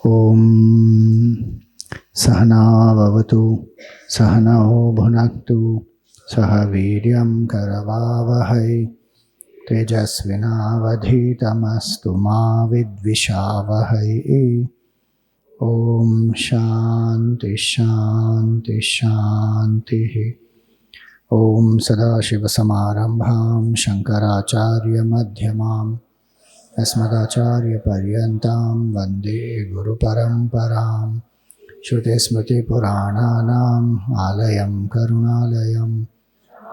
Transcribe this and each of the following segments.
ओम सहना भवतु सहनौ भुनक्तु सह वीर्यं करवावहै तेजस्विनावधीतमस्तु मा विद्विषावहै। ओम शांति शांति शांति। ओम सदाशिवसमारम्भां शङ्कराचार्यमध्यमाम् अस्मदाचार्यपर्यन्तां वन्दे गुरुपरम्परां। श्रुतिस्मृतिपुराणानाम् आलयं करुणालयं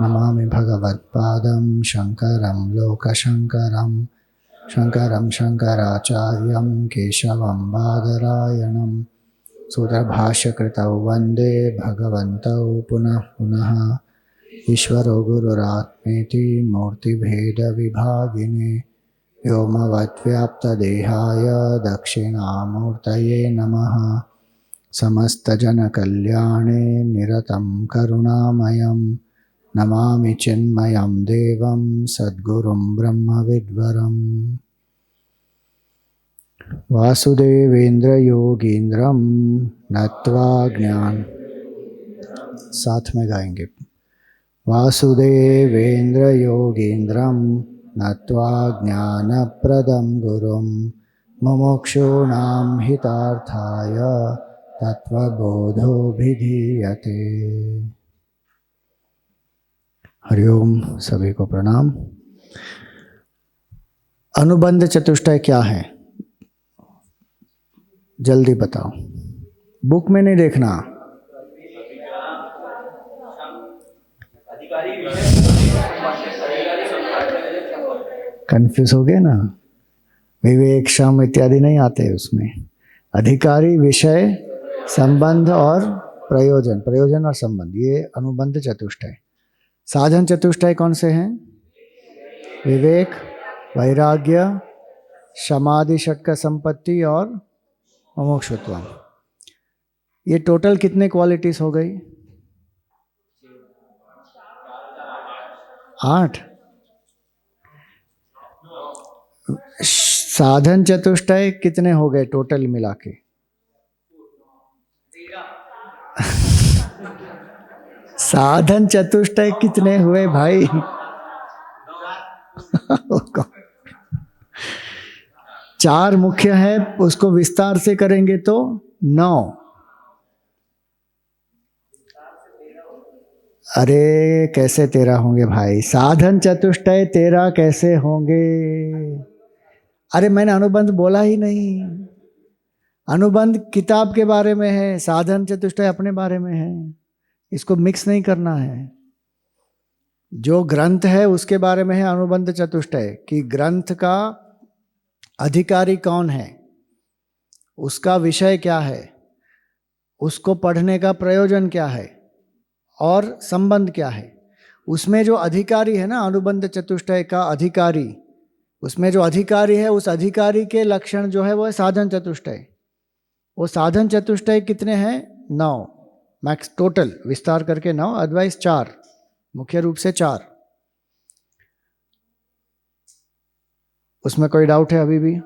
नमामि भगवत्पादं शङ्करं लोकशङ्करं। शङ्करं शङ्कराचार्यं केशवं बादरायणं सूत्रभाष्यकृतौ वन्दे भगवन्तौ पुनः पुनः। ईश्वरो गुरुरात्मेति मूर्तिभेदविभागिने व्योमवद्व्याप्तदेहाय दक्षिणामूर्तये नमः। समस्तजनकल्याणे निरतं करुणामयं नमामि चिन्मयं देवं सद्गुरुं ब्रह्मविद्वरम्। वासुदेवेन्द्रयोगीन्द्रं नत्वा ज्ञान साथ में गाएंगे। वासुदेवेन्द्रयोगीन्द्रं नत्वा ज्ञानप्रदं गुरुं मुमुक्षूणां हितार्थाय तत्त्वबोधोऽभिधीयते। हरिओम, सभी को प्रणाम। अनुबंध चतुष्टय क्या है? जल्दी बताओ, बुक में नहीं देखना। कंफ्यूज हो गए ना? विवेक क्षम इत्यादि नहीं आते उसमें। अधिकारी, विषय, संबंध और प्रयोजन, प्रयोजन और संबंध, ये अनुबंध चतुष्टय। साधन चतुष्टय कौन से हैं? विवेक, वैराग्य, समाधि, षट्क संपत्ति और मुमुक्षुत्व। ये टोटल कितने क्वालिटीज हो गई? 8। साधन चतुष्टय कितने हो गए टोटल मिला के? साधन चतुष्टय कितने हुए भाई? चार मुख्य है, उसको विस्तार से करेंगे तो 9। अरे कैसे 13 होंगे भाई? साधन चतुष्टय 13 कैसे होंगे? अरे मैंने अनुबंध बोला ही नहीं। अनुबंध किताब के बारे में है, साधन चतुष्टय अपने बारे में है। इसको मिक्स नहीं करना है। जो ग्रंथ है उसके बारे में है अनुबंध चतुष्टय, कि ग्रंथ का अधिकारी कौन है, उसका विषय क्या है, उसको पढ़ने का प्रयोजन क्या है और संबंध क्या है। उसमें जो अधिकारी है ना, अनुबंध चतुष्टय का अधिकारी, उसमें जो अधिकारी है उस अधिकारी के लक्षण जो है वो है साधन चतुष्टय। वो साधन चतुष्टय कितने हैं? 9 मैक्स, टोटल विस्तार करके 9, अदरवाइज 4, मुख्य रूप से 4। उसमें कोई डाउट है अभी भी?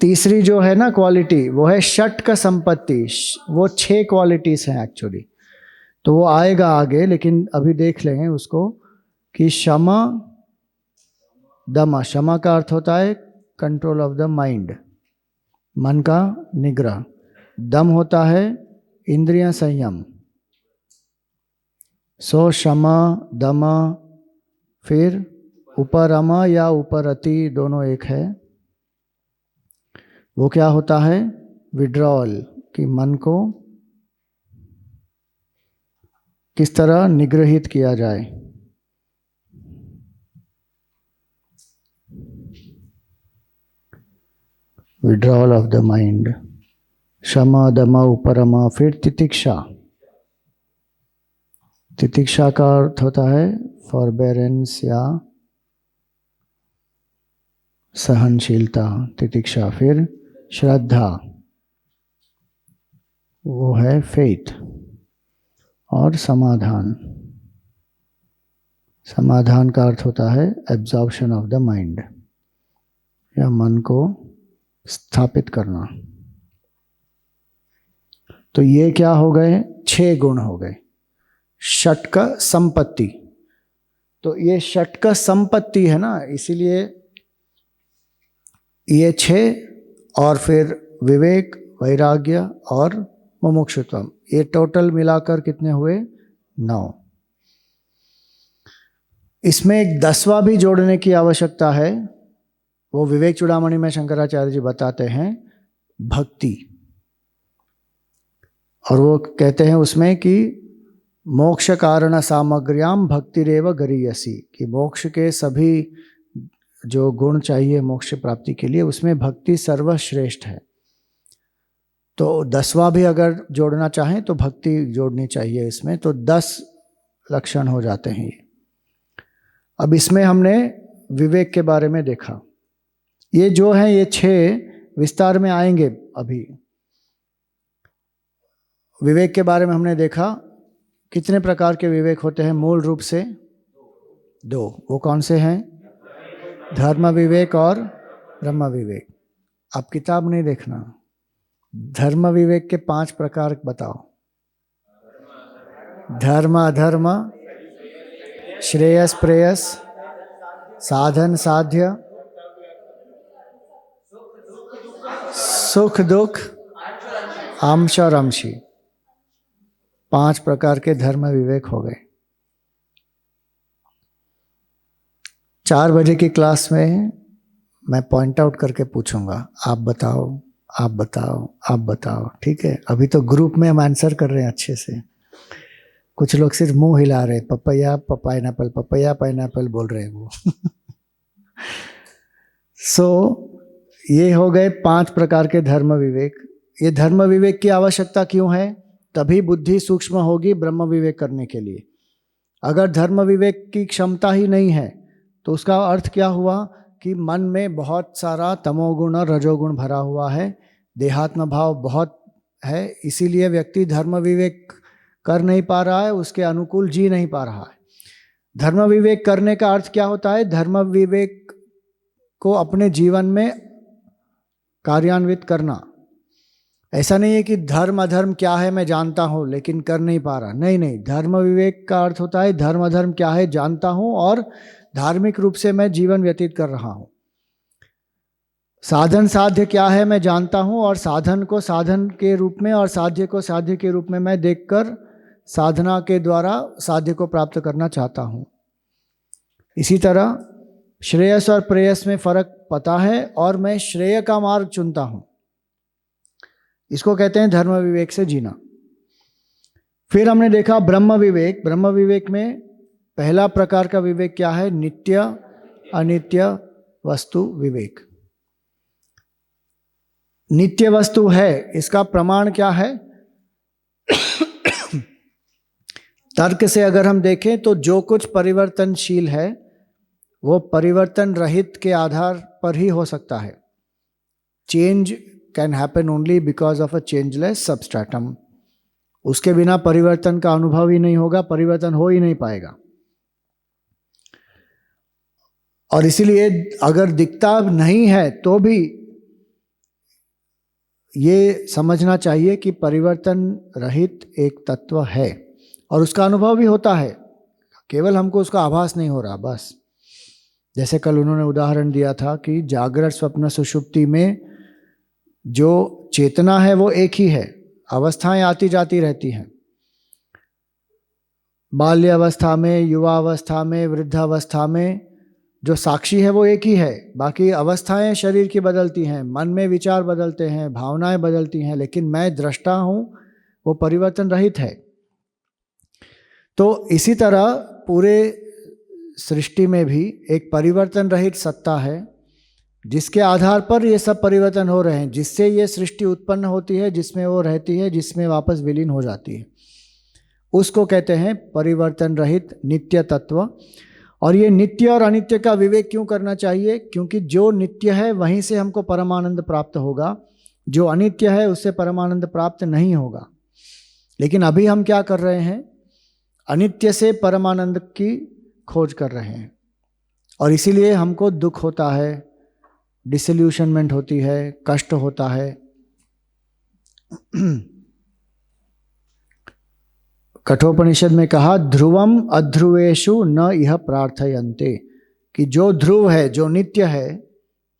तीसरी जो है ना क्वालिटी, वो है षट्क संपत्ति। वो 6 क्वालिटीज हैं एक्चुअली, तो वो आएगा आगे, लेकिन अभी देख लेंगे उसको कि क्षमा दमा। क्षमा का अर्थ होता है कंट्रोल ऑफ द माइंड, मन का निग्रह। दम होता है इंद्रिय संयम। सो क्षमा दमा। फिर उपरमा या उपरति दोनों एक है। वो क्या होता है? विड्रॉल, कि मन को किस तरह निग्रहित किया जाए। Withdrawal of the mind. क्षमा दमा उपरमा। फिर तितिक्षा। तितिक्षा का अर्थ होता है फॉरबेरेंस या सहनशीलता, तितिक्षा। फिर श्रद्धा, वो है फेथ। और समाधान, समाधान का अर्थ होता है एब्जॉर्प्शन ऑफ द माइंड। या मन को स्थापित करना। तो ये क्या हो गए? 6 गुण हो गए। षटक संपत्ति। तो ये षटक संपत्ति है ना, इसीलिए ये 6 और फिर विवेक, वैराग्य और मुमुक्षुत्वम, ये टोटल मिलाकर कितने हुए? 9। इसमें एक 10वां भी जोड़ने की आवश्यकता है। वो विवेक चूड़ामणि में शंकराचार्य जी बताते हैं, भक्ति। और वो कहते हैं उसमें कि मोक्ष कारण सामग्र्याम भक्तिरेव गरीयसी, कि मोक्ष के सभी जो गुण चाहिए मोक्ष प्राप्ति के लिए, उसमें भक्ति सर्वश्रेष्ठ है। तो 10वां भी अगर जोड़ना चाहें तो भक्ति जोड़नी चाहिए इसमें, तो 10 लक्षण हो जाते हैं ये। अब इसमें हमने विवेक के बारे में देखा। ये जो है ये 6 विस्तार में आएंगे अभी। विवेक के बारे में हमने देखा कितने प्रकार के विवेक होते हैं? मूल रूप से 2। वो कौन से हैं? धर्म विवेक और ब्रह्म विवेक। आप किताब नहीं देखना, धर्म विवेक के 5 प्रकार बताओ। धर्म अधर्म, श्रेयस प्रेयस, साधन साध्य, सुख दुख, अंश और अंशी। 5 प्रकार के धर्म विवेक हो गए। 4 बजे की क्लास में मैं पॉइंट आउट करके पूछूंगा, आप बताओ, आप बताओ, आप बताओ, ठीक है? अभी तो ग्रुप में हम आंसर कर रहे हैं अच्छे से। कुछ लोग सिर्फ मुंह हिला रहे हैं, पपैया पाइनएप्पल, पपैया पाइनएप्पल बोल रहे हैं वो। ये हो गए 5 प्रकार के धर्म विवेक। ये धर्म विवेक की आवश्यकता क्यों है? तभी बुद्धि सूक्ष्म होगी ब्रह्म विवेक करने के लिए। अगर धर्म विवेक की क्षमता ही नहीं है तो उसका अर्थ क्या हुआ? कि मन में बहुत सारा तमोगुण और रजोगुण भरा हुआ है, देहात्म भाव बहुत है, इसीलिए व्यक्ति धर्म विवेक कर नहीं पा रहा है, उसके अनुकूल जी नहीं पा रहा है। धर्म विवेक करने का अर्थ क्या होता है? धर्म विवेक को अपने जीवन में कार्यान्वित करना। ऐसा नहीं है कि धर्म अधर्म क्या है मैं जानता हूं लेकिन कर नहीं पा रहा। नहीं नहीं, धर्म विवेक का अर्थ होता है धर्म अधर्म क्या है जानता हूं और धार्मिक रूप से मैं जीवन व्यतीत कर रहा हूं। साधन साध्य क्या है मैं जानता हूं और साधन को साधन के रूप में और साध्य को साध्य के रूप में मैं देखकर साधना के द्वारा साध्य को प्राप्त करना चाहता हूं। इसी तरह श्रेयस और प्रेयस में फर्क पता है और मैं श्रेय का मार्ग चुनता हूं। इसको कहते हैं धर्म विवेक से जीना। फिर हमने देखा ब्रह्म विवेक। ब्रह्म विवेक में पहला प्रकार का विवेक क्या है? नित्य अनित्य वस्तु विवेक। नित्य वस्तु है, इसका प्रमाण क्या है? तर्क से अगर हम देखें तो जो कुछ परिवर्तनशील है वो परिवर्तन रहित के आधार पर ही हो सकता है। Change can happen only because of a changeless substratum. उसके बिना परिवर्तन का अनुभव ही नहीं होगा, परिवर्तन हो ही नहीं पाएगा। और इसीलिए अगर दिखता नहीं है तो भी ये समझना चाहिए कि परिवर्तन रहित एक तत्व है और उसका अनुभव भी होता है, केवल हमको उसका आभास नहीं हो रहा बस। जैसे कल उन्होंने उदाहरण दिया था कि जागृत स्वप्न सुषुप्ति में जो चेतना है वो एक ही है, अवस्थाएं आती जाती रहती हैं। बाल्य अवस्था में, युवा अवस्था में, वृद्धावस्था में जो साक्षी है वो एक ही है। बाकी अवस्थाएं शरीर की बदलती हैं, मन में विचार बदलते हैं, भावनाएं बदलती हैं, लेकिन मैं दृष्टा हूं वो परिवर्तन रहित है। तो इसी तरह पूरे सृष्टि में भी एक परिवर्तन रहित सत्ता है जिसके आधार पर ये सब परिवर्तन हो रहे हैं, जिससे ये सृष्टि उत्पन्न होती है, जिसमें वो रहती है, जिसमें वापस विलीन हो जाती है। उसको कहते हैं परिवर्तन रहित नित्य तत्व। और ये नित्य और अनित्य का विवेक क्यों करना चाहिए? क्योंकि जो नित्य है वहीं से हमको परमानंद प्राप्त होगा, जो अनित्य है उससे परमानंद प्राप्त नहीं होगा। लेकिन अभी हम क्या कर रहे हैं? अनित्य से परमानंद की खोज कर रहे हैं और इसीलिए हमको दुख होता है, डिसल्यूशनमेंट होती है, कष्ट होता है। कठोपनिषद में कहा ध्रुवम अध्रुवेशु न इह प्रार्थयन्ते, कि जो ध्रुव है, जो नित्य है,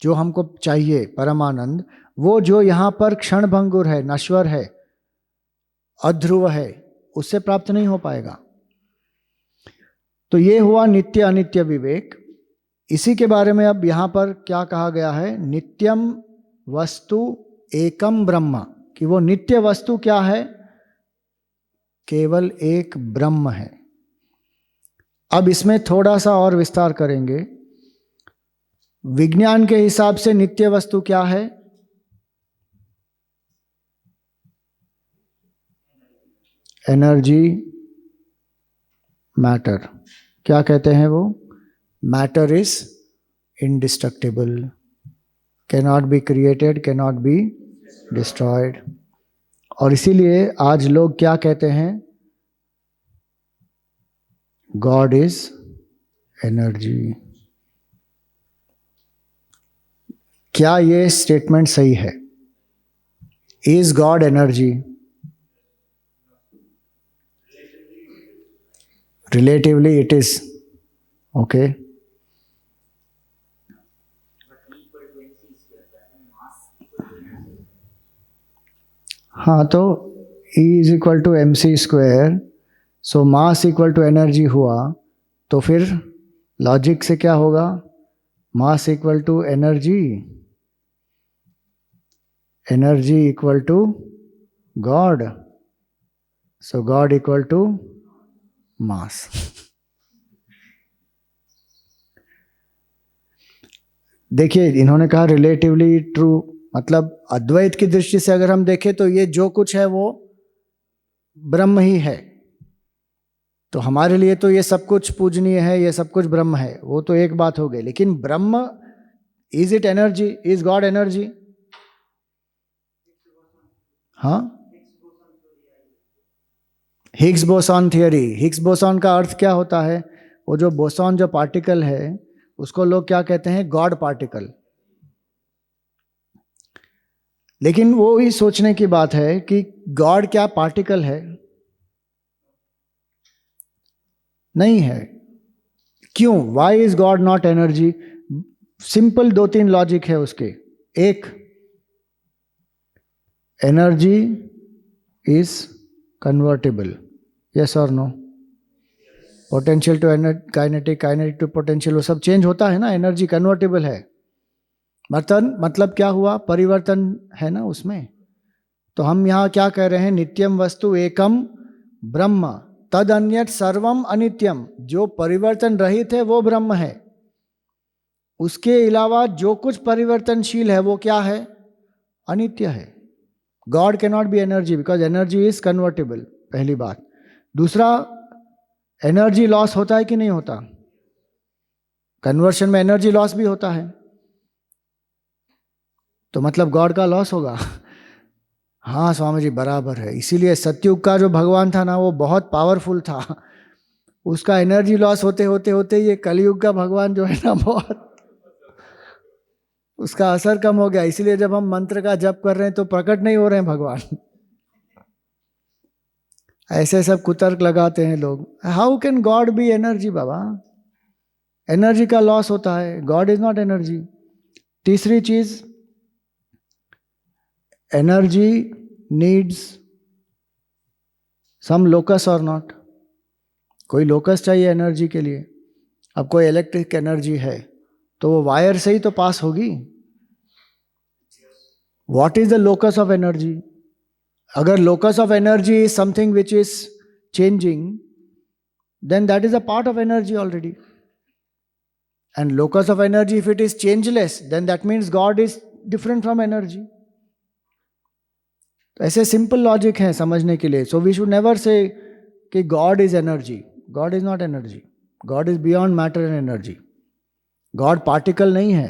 जो हमको चाहिए परमानंद, वो जो यहाँ पर क्षण भंगुर है, नश्वर है, अध्रुव है, उससे प्राप्त नहीं हो पाएगा। तो ये हुआ नित्य अनित्य विवेक। इसी के बारे में अब यहाँ पर क्या कहा गया है, नित्यम वस्तु एकम ब्रह्म, कि वो नित्य वस्तु क्या है, केवल एक ब्रह्म है। अब इसमें थोड़ा सा और विस्तार करेंगे। विज्ञान के हिसाब से नित्य वस्तु क्या है, एनर्जी, मैटर। क्या कहते हैं वो, matter is indestructible, cannot be created, cannot be destroyed. और इसीलिए आज लोग क्या कहते हैं, गॉड इज एनर्जी। क्या ये स्टेटमेंट सही है? Is God energy? Relatively it is, okay. हाँ, तो E is equal to M C square, so mass equal to energy हुआ, तो फिर लॉजिक से क्या होगा, mass equal to energy, energy equal to God, so God equal to mass. देखिए, इन्होंने कहा रिलेटिवली ट्रू, मतलब अद्वैत की दृष्टि से अगर हम देखें तो ये जो कुछ है वो ब्रह्म ही है। तो हमारे लिए तो ये सब कुछ पूजनीय है, ये सब कुछ ब्रह्म है, वो तो एक बात हो गई। लेकिन ब्रह्म, is it energy, is God energy? हाँ, Higgs boson theory. Higgs boson का अर्थ क्या होता है, वो जो बोसॉन जो पार्टिकल है उसको लोग क्या कहते हैं, गॉड पार्टिकल। लेकिन वो ही सोचने की बात है कि गॉड क्या पार्टिकल है? नहीं है। क्यों? Why is God not energy? Simple 2-3 logic है उसके। एक, एनर्जी इज कन्वर्टेबल, यस और no? Potential to kinetic, kinetic to potential, वो सब चेंज होता है ना, एनर्जी कन्वर्टेबल है। मतलब क्या हुआ, परिवर्तन है ना उसमें। तो हम यहाँ क्या कह रहे हैं, नित्यम वस्तु एकम ब्रह्म तद अन्यत सर्वम अनित्यम। जो परिवर्तन रहित है वो ब्रह्म है, उसके अलावा जो कुछ परिवर्तनशील है वो क्या है, अनित्य है। God can not be energy because energy is convertible, पहली बात। दूसरा, एनर्जी लॉस होता है कि नहीं होता? कन्वर्शन में एनर्जी लॉस भी होता है, तो मतलब गॉड का लॉस होगा। हाँ स्वामी जी, बराबर है। इसीलिए सतयुग का जो भगवान था ना, वो बहुत पावरफुल था। उसका एनर्जी लॉस होते होते होते ये कलयुग का भगवान जो है ना, बहुत उसका असर कम हो गया। इसीलिए जब हम मंत्र का जप कर रहे हैं तो प्रकट नहीं हो रहे हैं भगवान। ऐसे सब कुतर्क लगाते हैं लोग। How can God B energy Baba? Energy का लॉस होता है, गॉड इज नॉट एनर्जी। तीसरी चीज, एनर्जी नीड्स सम लोकस और नॉट? कोई लोकस चाहिए एनर्जी के लिए। अब कोई इलेक्ट्रिक एनर्जी है तो वो वायर से ही तो पास होगी। What is the locus of energy? अगर locus of energy is something which is changing, then that is a part of energy already. And locus of energy, if it is changeless, then that means God is different from energy. तो ऐसे simple logic है समझने के लिए. So we should never say कि God is energy. God is not energy. God is beyond matter and energy. God particle नहीं है.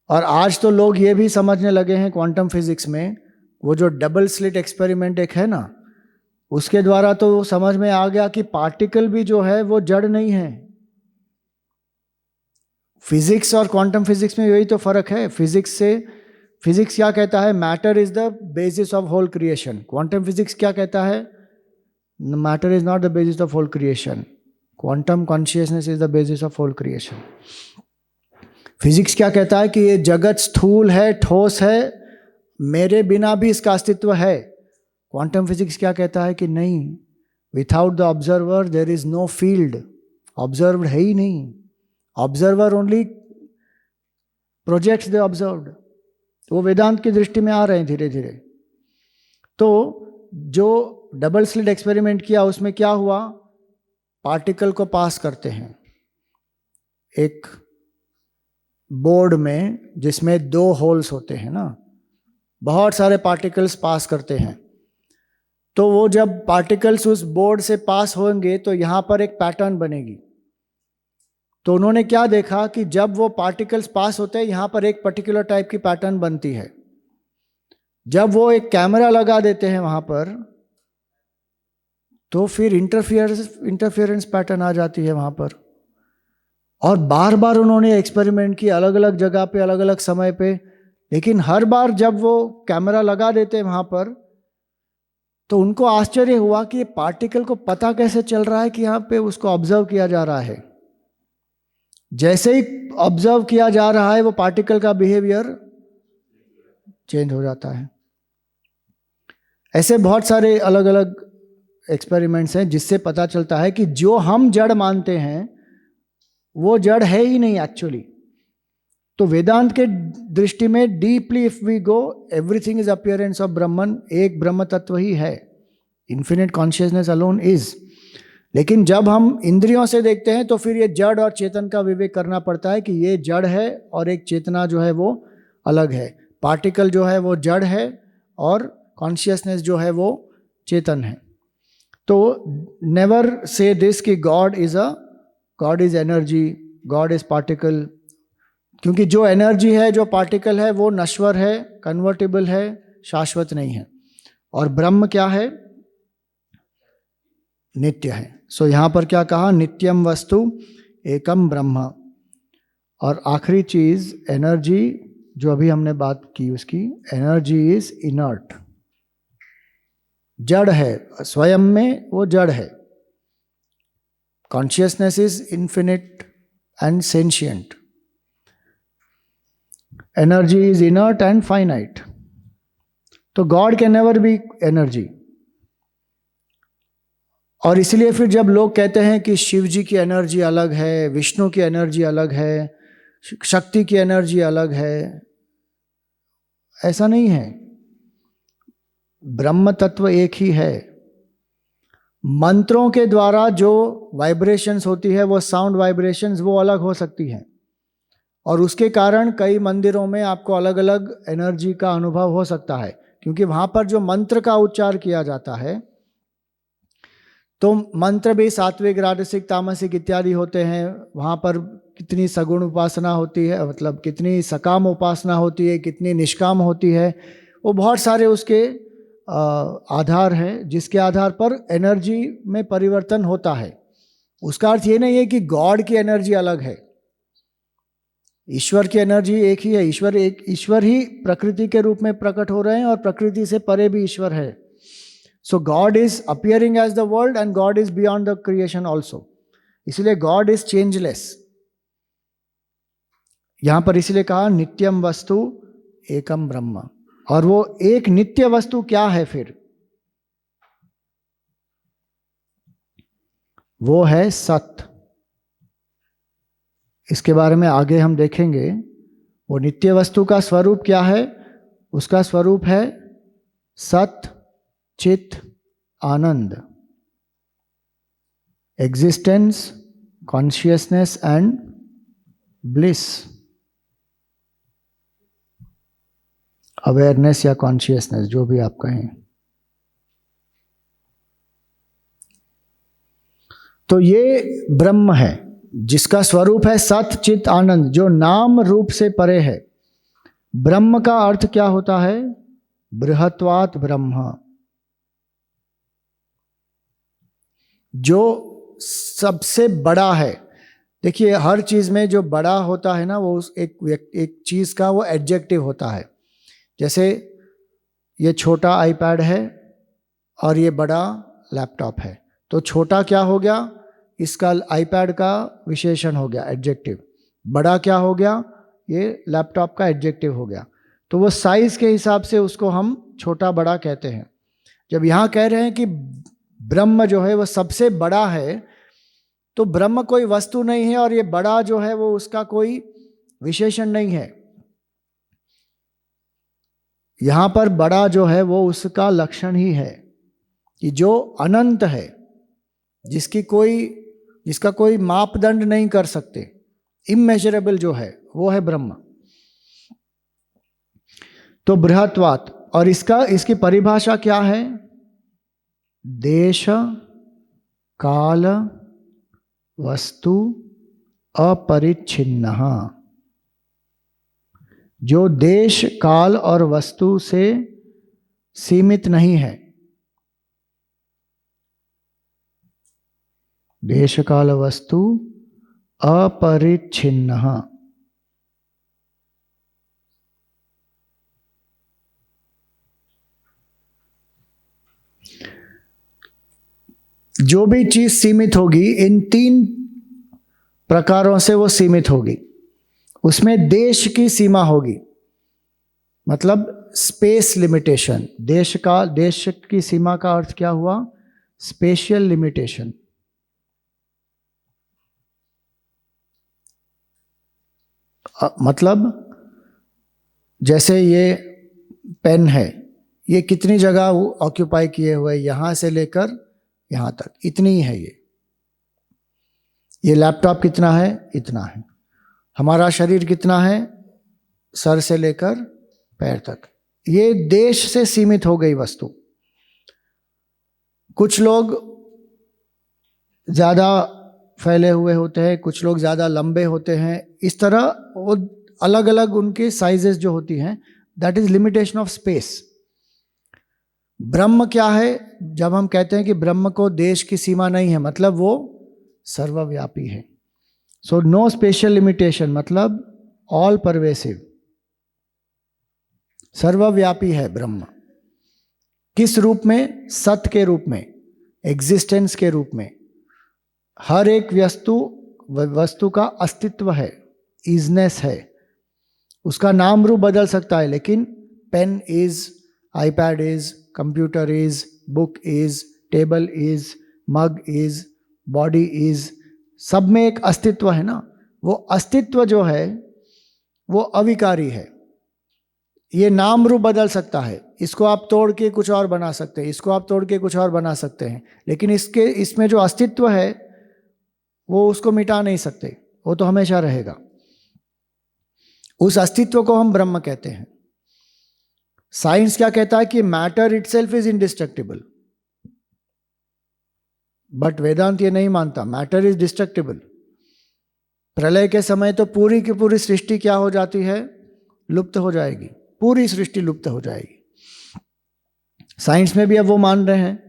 और आज तो लोग ये भी समझने लगे हैं क्वांटम फिजिक्स में, वो जो डबल स्लिट एक्सपेरिमेंट एक है ना, उसके द्वारा तो समझ में आ गया कि पार्टिकल भी जो है वो जड़ नहीं है. फिजिक्स और क्वांटम फिजिक्स में यही तो फर्क है। फिजिक्स क्या कहता है? Matter is the basis of whole creation. Quantum physics क्या कहता है? Matter is not the basis of whole creation, quantum consciousness is the basis of whole creation. Physics क्या कहता है कि ये जगत स्थूल है, ठोस है, मेरे बिना भी इसका अस्तित्व है। क्वांटम फिजिक्स क्या कहता है कि नहीं, without the observer there is no field, observed है ही नहीं, observer only projects the observed. तो वो वेदांत की दृष्टि में आ रहे हैं धीरे धीरे। तो जो डबल स्लिट एक्सपेरिमेंट किया उसमें क्या हुआ, पार्टिकल को पास करते हैं एक बोर्ड में जिसमें 2 होल्स होते हैं ना, बहुत सारे पार्टिकल्स पास करते हैं। तो वो जब पार्टिकल्स उस बोर्ड से पास होंगे तो यहाँ पर एक पैटर्न बनेगी। तो उन्होंने क्या देखा कि जब वो पार्टिकल्स पास होते हैं यहाँ पर एक पर्टिकुलर टाइप की पैटर्न बनती है। जब वो एक कैमरा लगा देते हैं वहाँ पर तो फिर इंटरफियरेंस पैटर्न आ जाती है वहाँ पर। और बार बार उन्होंने एक्सपेरिमेंट किए अलग अलग जगह पे, अलग अलग समय पे, लेकिन हर बार जब वो कैमरा लगा देते हैं वहाँ पर तो उनको आश्चर्य हुआ कि ये पार्टिकल को पता कैसे चल रहा है कि यहाँ पे उसको ऑब्जर्व किया जा रहा है। जैसे ही ऑब्जर्व किया जा रहा है वो पार्टिकल का बिहेवियर चेंज हो जाता है। ऐसे बहुत सारे अलग अलग एक्सपेरिमेंट्स हैं जिससे पता चलता है कि जो हम जड़ मानते हैं वो जड़ है ही नहीं एक्चुअली। तो वेदांत के दृष्टि में deeply if we go, everything is appearance of Brahman, एक ब्रह्म तत्व ही है, इन्फिनिट कॉन्शियसनेस अलोन इज। लेकिन जब हम इंद्रियों से देखते हैं तो फिर ये जड़ और चेतन का विवेक करना पड़ता है कि ये जड़ है और एक चेतना जो है वो अलग है, पार्टिकल जो है वो जड़ है और कॉन्शियसनेस जो है वो चेतन है। तो नेवर से दिस कि God is energy, God is particle, क्योंकि जो एनर्जी है, जो पार्टिकल है वो नश्वर है, कन्वर्टिबल है, शाश्वत नहीं है। और ब्रह्म क्या है? नित्य है। सो यहां पर क्या कहा? नित्यम वस्तु एकम ब्रह्म। और आखिरी चीज एनर्जी जो अभी हमने बात की उसकी, एनर्जी इज इनर्ट, जड़ है, स्वयं में वो जड़ है। Consciousness is infinite and sentient, energy is inert and finite. तो God can never be energy. और इसलिए फिर जब लोग कहते हैं कि शिव जी की एनर्जी अलग है, विष्णु की एनर्जी अलग है, शक्ति की एनर्जी अलग है, ऐसा नहीं है। ब्रह्म तत्व एक ही है। मंत्रों के द्वारा जो वाइब्रेशंस होती है, वो साउंड वाइब्रेशंस, वो अलग हो सकती हैं और उसके कारण कई मंदिरों में आपको अलग अलग एनर्जी का अनुभव हो सकता है, क्योंकि वहाँ पर जो मंत्र का उच्चार किया जाता है, तो मंत्र भी सात्विक, राजसिक, तामसिक इत्यादि होते हैं। वहाँ पर कितनी सगुण उपासना होती है, मतलब कितनी सकाम उपासना होती है, कितनी निष्काम होती है, वो बहुत सारे उसके आधार हैं जिसके आधार पर एनर्जी में परिवर्तन होता है। उसका अर्थ ये नहीं है कि गॉड की एनर्जी अलग है, ईश्वर की एनर्जी एक ही है। ईश्वर ही प्रकृति के रूप में प्रकट हो रहे हैं और प्रकृति से परे भी ईश्वर है। So God is appearing as the world and God is beyond the creation also. इसलिए गॉड इज चेंजलेस। यहां पर इसलिए कहा नित्यम वस्तु एकम ब्रह्म। और वो एक नित्य वस्तु क्या है फिर? वो है सत्य। इसके बारे में आगे हम देखेंगे। वो नित्य वस्तु का स्वरूप क्या है? उसका स्वरूप है सत्य, चित, आनंद, existence, consciousness and bliss, awareness या कॉन्शियसनेस, जो भी आप कहें। तो ये ब्रह्म है जिसका स्वरूप है सत्य, चित, आनंद, जो नाम रूप से परे है। ब्रह्म का अर्थ क्या होता है? बृहत्वात् ब्रह्म, जो सबसे बड़ा है। देखिए हर चीज में जो बड़ा होता है ना, वो एक चीज का वो एडजेक्टिव होता है। जैसे ये छोटा आईपैड है और ये बड़ा लैपटॉप है, तो छोटा क्या हो गया, इसका आईपैड का विशेषण हो गया, एडजेक्टिव। बड़ा क्या हो गया, ये लैपटॉप का एडजेक्टिव हो गया। तो वो साइज के हिसाब से उसको हम छोटा बड़ा कहते हैं। जब यहाँ कह रहे हैं कि ब्रह्म जो है वो सबसे बड़ा है, तो ब्रह्म कोई वस्तु नहीं है और ये बड़ा जो है वो उसका कोई विशेषण नहीं है। यहां पर बड़ा जो है वो उसका लक्षण ही है कि जो अनंत है, जिसका कोई मापदंड नहीं कर सकते, इमेजरेबल जो है वो है ब्रह्म। तो बृहत्वात्, और इसकी परिभाषा क्या है, देश काल वस्तु अपरिच्छिन्नः, जो देश काल और वस्तु से सीमित नहीं है। देश काल वस्तु अपरिच्छिन्नः। जो भी चीज सीमित होगी, इन 3 प्रकारों से वो सीमित होगी। उसमें देश की सीमा होगी, मतलब स्पेस लिमिटेशन। देश की सीमा का अर्थ क्या हुआ, स्पेशियल लिमिटेशन। मतलब जैसे ये पेन है, ये कितनी जगह ऑक्यूपाई किए हुए, यहां से लेकर यहां तक, इतनी ही है ये लैपटॉप कितना है, इतना है। हमारा शरीर कितना है, सर से लेकर पैर तक। ये देश से सीमित हो गई वस्तु। कुछ लोग ज्यादा फैले हुए होते हैं, कुछ लोग ज्यादा लंबे होते हैं, इस तरह वो अलग अलग उनके साइजेस जो होती हैं, that is limitation of space. ब्रह्म क्या है, जब हम कहते हैं कि ब्रह्म को देश की सीमा नहीं है, मतलब वो सर्वव्यापी है। सो नो स्पेशल लिमिटेशन, मतलब ऑल परवेसिव, सर्वव्यापी है ब्रह्म। किस रूप में, सत के रूप में, एग्जिस्टेंस के रूप में। हर एक वस्तु का अस्तित्व है, इजनेस है। उसका नाम रूप बदल सकता है, लेकिन pen is, iPad is, computer is, book is, table is, mug is, body is, सब में एक अस्तित्व है ना। वो अस्तित्व जो है वो अविकारी है। ये नाम रूप बदल सकता है, इसको आप तोड़ के कुछ और बना सकते हैं, इसको आप तोड़ के कुछ और बना सकते हैं, लेकिन इसमें जो अस्तित्व है वो उसको मिटा नहीं सकते, वो तो हमेशा रहेगा। उस अस्तित्व को हम ब्रह्म कहते हैं। साइंस क्या कहता है कि matter itself is indestructible, but Vedanta ये नहीं मानता, मैटर इज डिस्ट्रक्टिबल। प्रलय के समय तो पूरी की पूरी सृष्टि क्या हो जाती है, लुप्त हो जाएगी, पूरी सृष्टि लुप्त हो जाएगी। साइंस में भी अब वो मान रहे हैं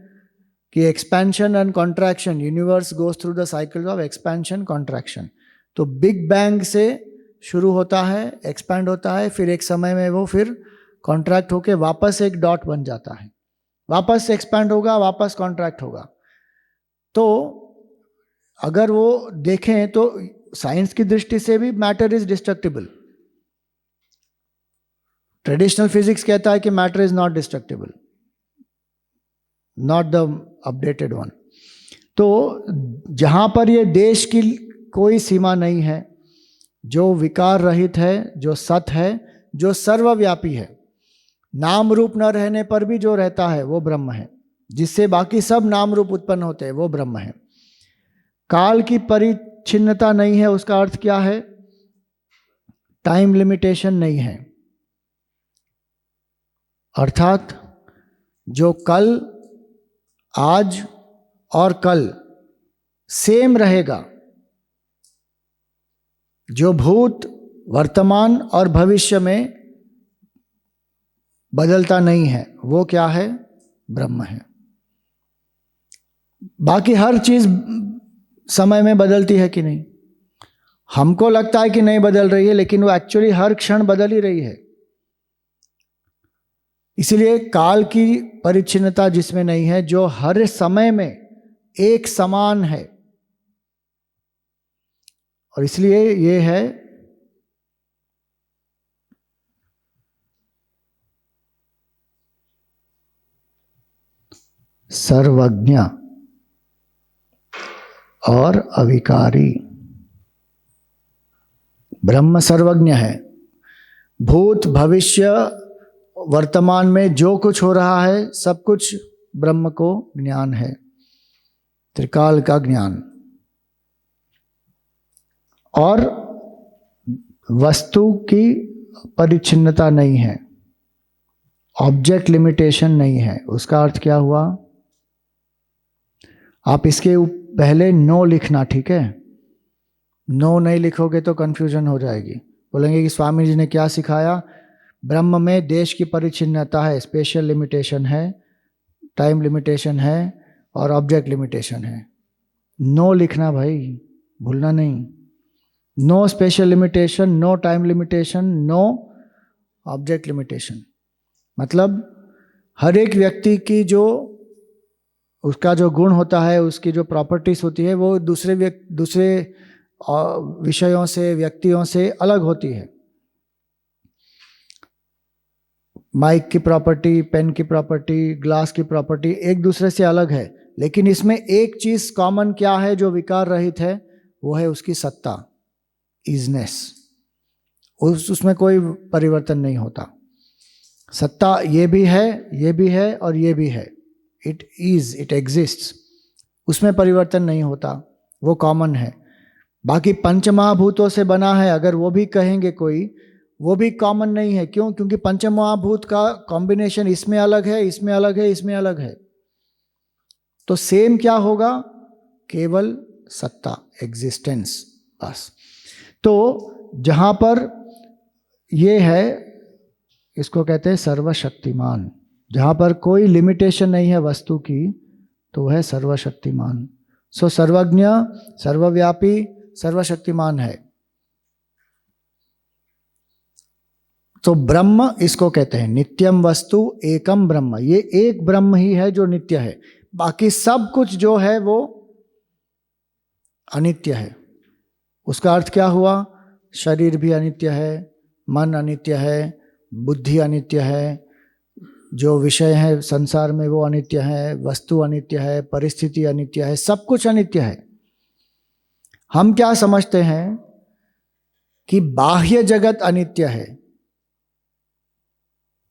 कि expansion and contraction, universe goes through the cycle of expansion contraction. तो बिग बैंग से शुरू होता है, एक्सपैंड होता है, फिर एक समय में वो फिर कॉन्ट्रैक्ट होके वापस एक डॉट बन जाता है, वापस एक्सपैंड होगा, वापस कॉन्ट्रैक्ट होगा। तो अगर वो देखें तो साइंस की दृष्टि से भी matter is destructible. Traditional physics कहता है कि matter is not destructible, not the updated one. तो जहां पर ये देश की कोई सीमा नहीं है, जो विकार रहित है, जो सत है, जो सर्वव्यापी है, नाम रूप न रहने पर भी जो रहता है वो ब्रह्म है, जिससे बाकी सब नाम रूप उत्पन्न होते हैं, वो ब्रह्म है। काल की परिच्छिन्नता नहीं है, उसका अर्थ क्या है, टाइम लिमिटेशन नहीं है। अर्थात जो कल, आज और कल सेम रहेगा, जो भूत, वर्तमान और भविष्य में बदलता नहीं है, वो क्या है, ब्रह्म है। बाकी हर चीज समय में बदलती है कि नहीं, हमको लगता है कि नहीं बदल रही है, लेकिन वो एक्चुअली हर क्षण बदल ही रही है। इसलिए काल की परिच्छिन्नता जिसमें नहीं है, जो हर समय में एक समान है, और इसलिए ये है सर्वज्ञ और अविकारी। ब्रह्म सर्वज्ञ है। भूत भविष्य वर्तमान में जो कुछ हो रहा है सब कुछ ब्रह्म को ज्ञान है, त्रिकाल का ज्ञान। और वस्तु की परिच्छिन्नता नहीं है, ऑब्जेक्ट लिमिटेशन नहीं है। उसका अर्थ क्या हुआ? आप इसके पहले नो लिखना, ठीक है? नो नहीं लिखोगे तो कंफ्यूजन हो जाएगी। बोलेंगे कि स्वामी जी ने क्या सिखाया? ब्रह्म में देश की परिच्छिन्नता है, स्पेशल लिमिटेशन है, टाइम लिमिटेशन है और ऑब्जेक्ट लिमिटेशन है। नो लिखना भाई, भूलना नहीं। No spatial limitation, no time limitation, no object limitation. मतलब हर एक व्यक्ति की जो उसका जो गुण होता है, उसकी जो प्रॉपर्टीज होती है, वो दूसरे विषयों से, व्यक्तियों से अलग होती है। माइक की प्रॉपर्टी, पेन की प्रॉपर्टी, ग्लास की प्रॉपर्टी एक दूसरे से अलग है, लेकिन इसमें एक चीज कॉमन क्या है जो विकार रहित है? वो है उसकी सत्ता, इजनेस। उसमें कोई परिवर्तन नहीं होता। सत्ता ये भी है, ये भी है और ये भी है। It is, it exists. उसमें परिवर्तन नहीं होता, वो कॉमन है। बाकी पंचमहाभूतों से बना है अगर वो भी कहेंगे कोई, वो भी कॉमन नहीं है। क्यों? क्योंकि पंचमहाभूत का कॉम्बिनेशन इसमें अलग है, इसमें अलग है, इसमें अलग है। तो सेम क्या होगा? केवल सत्ता, एग्जिस्टेंस, बस। तो जहां पर ये है, इसको कहते हैं सर्वशक्तिमान। जहां पर कोई लिमिटेशन नहीं है वस्तु की, तो वह सर्वशक्तिमान। सो सर्वज्ञ, सर्वव्यापी, सर्वशक्तिमान है। तो ब्रह्म इसको कहते हैं नित्यम वस्तु एकम ब्रह्म। ये एक ब्रह्म ही है जो नित्य है, बाकी सब कुछ जो है वो अनित्य है। उसका अर्थ क्या हुआ? शरीर भी अनित्य है, मन अनित्य है, बुद्धि अनित्य है, जो विषय है संसार में वो अनित्य है, वस्तु अनित्य है, परिस्थिति अनित्य है, सब कुछ अनित्य है। हम क्या समझते हैं कि बाह्य जगत अनित्य है,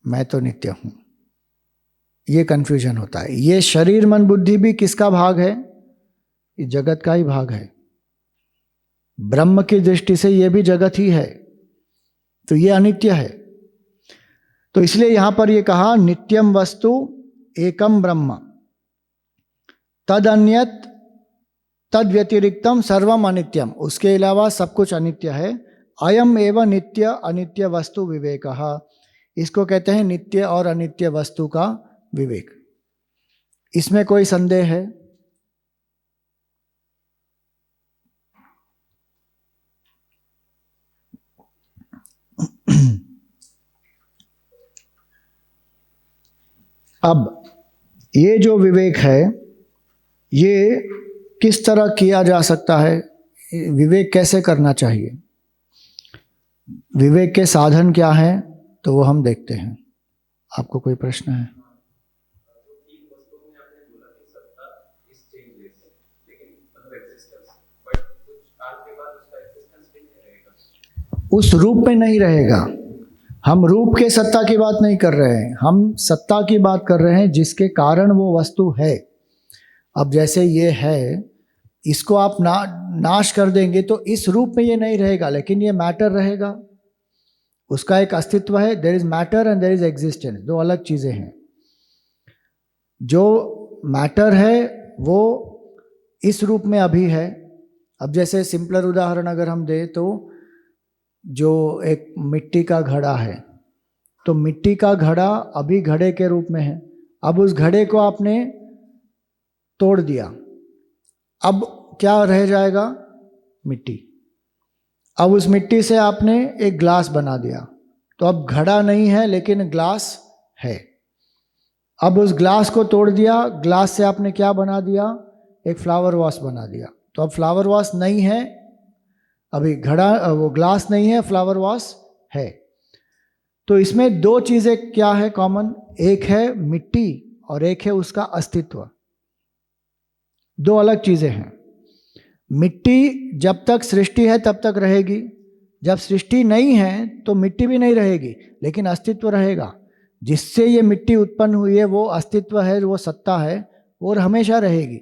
मैं तो नित्य हूं, ये कंफ्यूजन होता है। ये शरीर मन बुद्धि भी किसका भाग है? ये जगत का ही भाग है। ब्रह्म की दृष्टि से ये भी जगत ही है, तो ये अनित्य है। तो इसलिए यहां पर ये कहा नित्यम वस्तु एकम ब्रह्म, तद अन्यत तद व्यतिरिक्तम सर्वम अनित्यम। उसके अलावा सब कुछ अनित्य है। अयम एवं नित्य अनित्य वस्तु विवेकः। इसको कहते हैं नित्य और अनित्य वस्तु का विवेक। इसमें कोई संदेह है? अब ये जो विवेक है, ये किस तरह किया जा सकता है? विवेक कैसे करना चाहिए? विवेक के साधन क्या हैं? तो वो हम देखते हैं। आपको कोई प्रश्न है? उस रूप में नहीं रहेगा। हम रूप के सत्ता की बात नहीं कर रहे हैं, हम सत्ता की बात कर रहे हैं जिसके कारण वो वस्तु है। अब जैसे ये है, इसको आप नाश कर देंगे तो इस रूप में ये नहीं रहेगा, लेकिन ये मैटर रहेगा। उसका एक अस्तित्व है। There is matter and there is existence, दो अलग चीजें हैं। जो मैटर है वो इस रूप में अभी है। अब जैसे सिंपलर उदाहरण अगर हम दें तो जो एक मिट्टी का घड़ा है, तो मिट्टी का घड़ा अभी घड़े के रूप में है। अब उस घड़े को आपने तोड़ दिया, अब क्या रह जाएगा? मिट्टी। अब उस मिट्टी से आपने एक ग्लास बना दिया, तो अब घड़ा नहीं है लेकिन ग्लास है। अब उस ग्लास को तोड़ दिया, ग्लास से आपने क्या बना दिया, एक फ्लावर वास बना दिया। तो अब फ्लावर वास नहीं है, अभी घड़ा वो ग्लास नहीं है, फ्लावर वास है। तो इसमें दो चीजें क्या है कॉमन, एक है मिट्टी और एक है उसका अस्तित्व। दो अलग चीजें हैं। मिट्टी जब तक सृष्टि है तब तक रहेगी, जब सृष्टि नहीं है तो मिट्टी भी नहीं रहेगी, लेकिन अस्तित्व रहेगा। जिससे ये मिट्टी उत्पन्न हुई है वो अस्तित्व है, वो सत्ता है, और हमेशा रहेगी।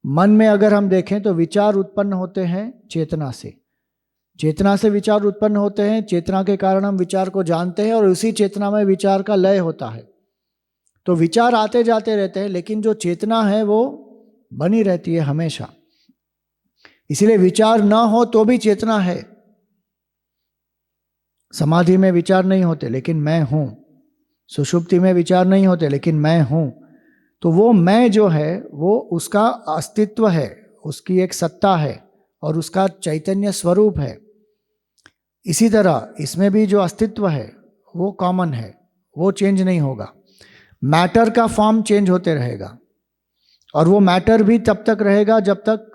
मन में अगर हम देखें तो विचार उत्पन्न होते हैं चेतना से, चेतना से विचार उत्पन्न होते हैं, चेतना के कारण हम विचार को जानते हैं और उसी चेतना में विचार का लय होता है। तो विचार आते जाते रहते हैं, लेकिन जो चेतना है वो बनी रहती है हमेशा। इसलिए विचार ना हो तो भी चेतना है। समाधि में विचार नहीं होते लेकिन मैं हूं, सुषुप्ति में विचार नहीं होते लेकिन मैं हूं। तो वो मैं जो है वो उसका अस्तित्व है, उसकी एक सत्ता है और उसका चैतन्य स्वरूप है। इसी तरह इसमें भी जो अस्तित्व है वो कॉमन है, वो चेंज नहीं होगा। मैटर का फॉर्म चेंज होते रहेगा, और वो मैटर भी तब तक रहेगा जब तक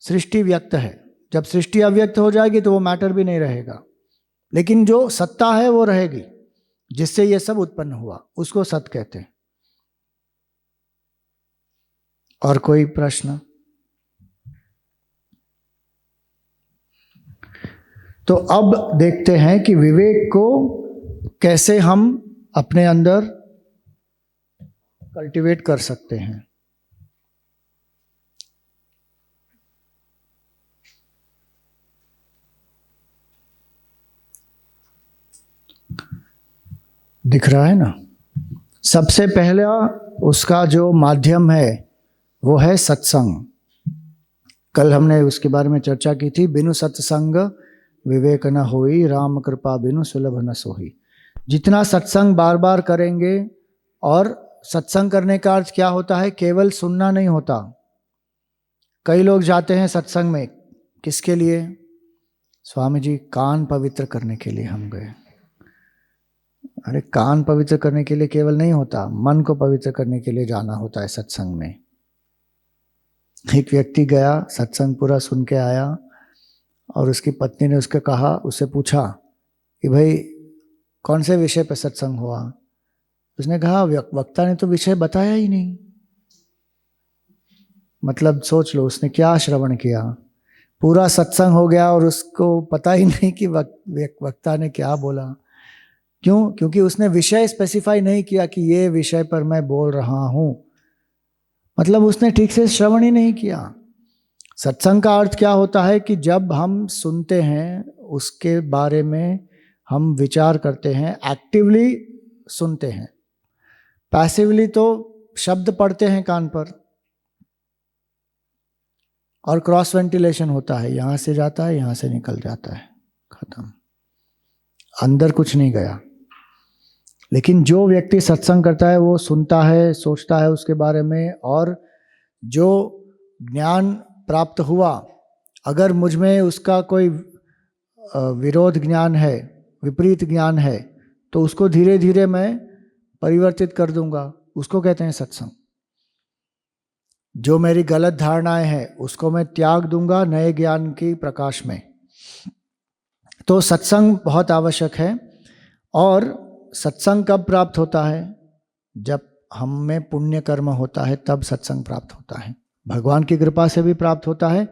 सृष्टि व्यक्त है। जब सृष्टि अव्यक्त हो जाएगी तो वो मैटर भी नहीं रहेगा, लेकिन जो सत्ता है वो रहेगी, जिससे ये सब उत्पन्न हुआ, उसको सत कहते हैं। और कोई प्रश्न? तो अब देखते हैं कि विवेक को कैसे हम अपने अंदर कल्टीवेट कर सकते हैं। दिख रहा है ना? सबसे पहला उसका जो माध्यम है वो है सत्संग। कल हमने उसके बारे में चर्चा की थी। बिनु सत्संग विवेक न होई, राम कृपा बिनु सुलभ न सोई। जितना सत्संग बार बार करेंगे, और सत्संग करने का अर्थ क्या होता है, केवल सुनना नहीं होता। कई लोग जाते हैं सत्संग में, किसके लिए? स्वामी जी कान पवित्र करने के लिए हम गए। अरे कान पवित्र करने के लिए केवल नहीं होता, मन को पवित्र करने के लिए जाना होता है सत्संग में। एक व्यक्ति गया, सत्संग पूरा सुन के आया, और उसकी पत्नी ने उसके कहा, उससे पूछा कि भाई कौन से विषय पर सत्संग हुआ? उसने कहा वक्ता ने तो विषय बताया ही नहीं। मतलब सोच लो उसने क्या श्रवण किया। पूरा सत्संग हो गया और उसको पता ही नहीं कि वक्ता ने क्या बोला। क्यों? क्योंकि उसने विषय स्पेसिफाई नहीं किया कि ये विषय पर मैं बोल रहा हूं। मतलब उसने ठीक से श्रवण ही नहीं किया। सत्संग का अर्थ क्या होता है कि जब हम सुनते हैं उसके बारे में हम विचार करते हैं, एक्टिवली सुनते हैं। पैसिवली तो शब्द पढ़ते हैं कान पर और क्रॉस वेंटिलेशन होता है, यहां से जाता है यहां से निकल जाता है, खत्म, अंदर कुछ नहीं गया। लेकिन जो व्यक्ति सत्संग करता है वो सुनता है, सोचता है उसके बारे में, और जो ज्ञान प्राप्त हुआ, अगर मुझ में उसका कोई विरोध ज्ञान है, विपरीत ज्ञान है, तो उसको धीरे धीरे मैं परिवर्तित कर दूंगा। उसको कहते हैं सत्संग। जो मेरी गलत धारणाएं हैं उसको मैं त्याग दूंगा नए ज्ञान की प्रकाश में। तो सत्संग बहुत आवश्यक है। और सत्संग कब प्राप्त होता है? जब हम में पुण्य कर्म होता है, तब सत्संग प्राप्त होता है। भगवान की कृपा से भी प्राप्त होता है,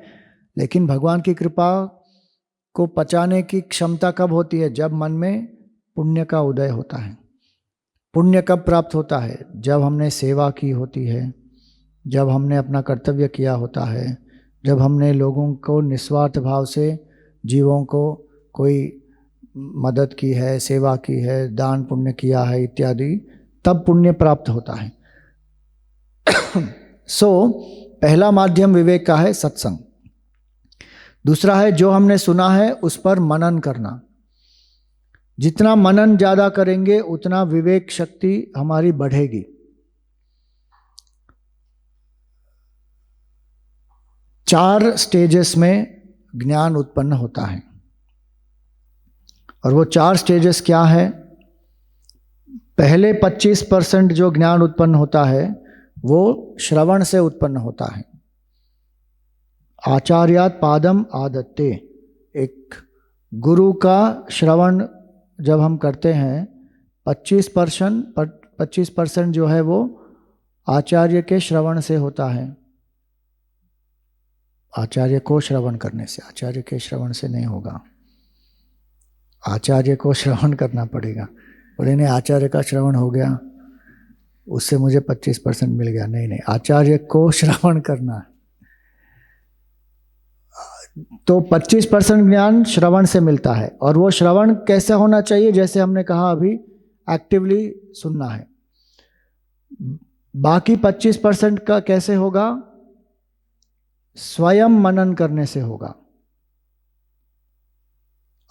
लेकिन भगवान की कृपा को पचाने की क्षमता कब होती है? जब मन में पुण्य का उदय होता है। पुण्य कब प्राप्त होता है? जब हमने सेवा की होती है, जब हमने अपना कर्तव्य किया होता है, जब हमने लोगों को निस्वार्थ भाव से, जीवों को कोई मदद की है, सेवा की है, दान पुण्य किया है इत्यादि, तब पुण्य प्राप्त होता है। पहला माध्यम विवेक का है सत्संग। दूसरा है जो हमने सुना है उस पर मनन करना। जितना मनन ज्यादा करेंगे उतना विवेक शक्ति हमारी बढ़ेगी। 4 स्टेजेस में ज्ञान उत्पन्न होता है। और वो 4 स्टेजेस क्या है? पहले 25% जो ज्ञान उत्पन्न होता है वो श्रवण से उत्पन्न होता है। आचार्यात पादम आदत्ते, एक गुरु का श्रवण जब हम करते हैं 25% जो है वो आचार्य के श्रवण से होता है। आचार्य को श्रवण करने से, आचार्य के श्रवण से नहीं होगा, आचार्य को श्रवण करना पड़ेगा। बोले नहीं आचार्य का श्रवण हो गया उससे मुझे 25% मिल गया, नहीं नहीं, आचार्य को श्रवण करना है। तो 25% ज्ञान श्रवण से मिलता है। और वो श्रवण कैसे होना चाहिए? जैसे हमने कहा अभी, एक्टिवली सुनना है। बाकी 25% का कैसे होगा? स्वयं मनन करने से होगा।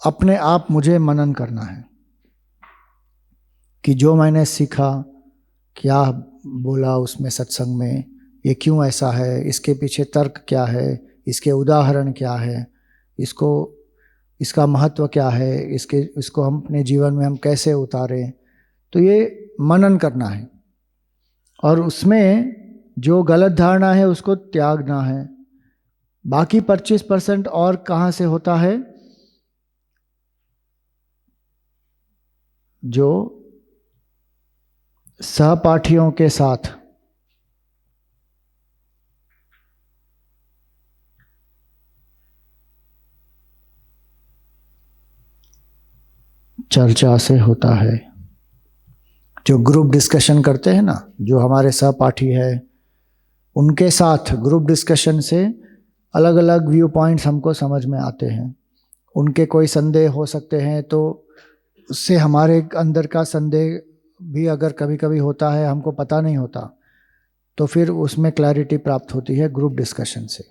अपने आप मुझे मनन करना है कि जो मैंने सीखा, क्या बोला उसमें सत्संग में, ये क्यों ऐसा है, इसके पीछे तर्क क्या है, इसके उदाहरण क्या है, इसका महत्व क्या है, इसको हम अपने जीवन में हम कैसे उतारें। तो ये मनन करना है और उसमें जो गलत धारणा है उसको त्यागना है। बाकी 25% और कहाँ से होता है? जो सहपाठियों के साथ चर्चा से होता है। जो ग्रुप डिस्कशन करते हैं ना, जो हमारे सहपाठी है, उनके साथ ग्रुप डिस्कशन से अलग अलग व्यू पॉइंट्स हमको समझ में आते हैं। उनके कोई संदेह हो सकते हैं तो उससे हमारे अंदर का संदेह भी अगर कभी कभी होता है, हमको पता नहीं होता, तो फिर उसमें क्लैरिटी प्राप्त होती है ग्रुप डिस्कशन से।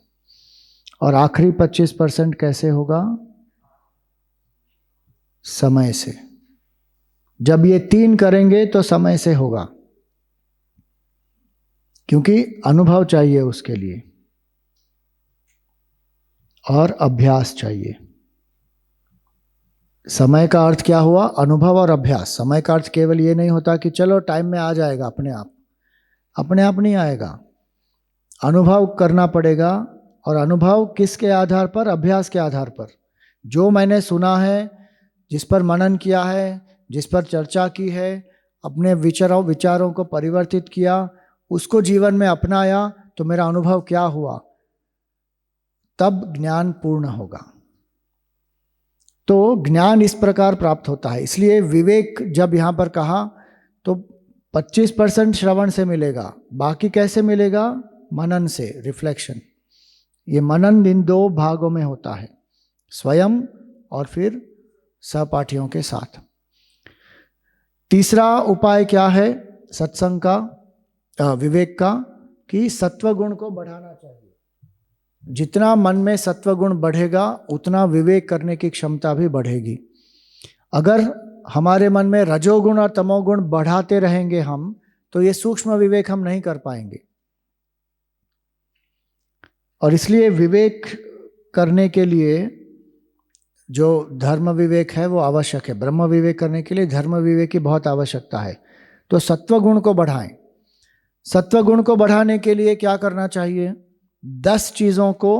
और आखिरी 25% कैसे होगा? समय से। जब ये 3 करेंगे तो समय से होगा, क्योंकि अनुभव चाहिए उसके लिए और अभ्यास चाहिए। समय का अर्थ क्या हुआ? अनुभव और अभ्यास। समय का अर्थ केवल ये नहीं होता कि चलो टाइम में आ जाएगा अपने आप, अपने आप नहीं आएगा, अनुभव करना पड़ेगा। और अनुभव किसके आधार पर? अभ्यास के आधार पर। जो मैंने सुना है, जिस पर मनन किया है, जिस पर चर्चा की है, अपने विचारों को परिवर्तित किया, उसको जीवन में अपनाया, तो मेरा अनुभव क्या हुआ? तब ज्ञान पूर्ण होगा। तो ज्ञान इस प्रकार प्राप्त होता है। इसलिए विवेक जब यहाँ पर कहा तो 25% श्रवण से मिलेगा, बाकी कैसे मिलेगा? मनन से, रिफ्लेक्शन। ये मनन इन 2 भागों में होता है, स्वयं और फिर सहपाठियों के साथ। तीसरा उपाय क्या है सत्संग का, विवेक का? कि सत्व गुण को बढ़ाना चाहिए। जितना मन में सत्व गुण बढ़ेगा उतना विवेक करने की क्षमता भी बढ़ेगी। अगर हमारे मन में रजोगुण और तमोगुण बढ़ाते रहेंगे हम, तो ये सूक्ष्म विवेक हम नहीं कर पाएंगे। और इसलिए विवेक करने के लिए जो धर्म विवेक है वो आवश्यक है। ब्रह्म विवेक करने के लिए धर्म विवेक की बहुत आवश्यकता है। तो सत्व गुण को बढ़ाएं। सत्व गुण को बढ़ाने के लिए क्या करना चाहिए? 10 चीज़ों को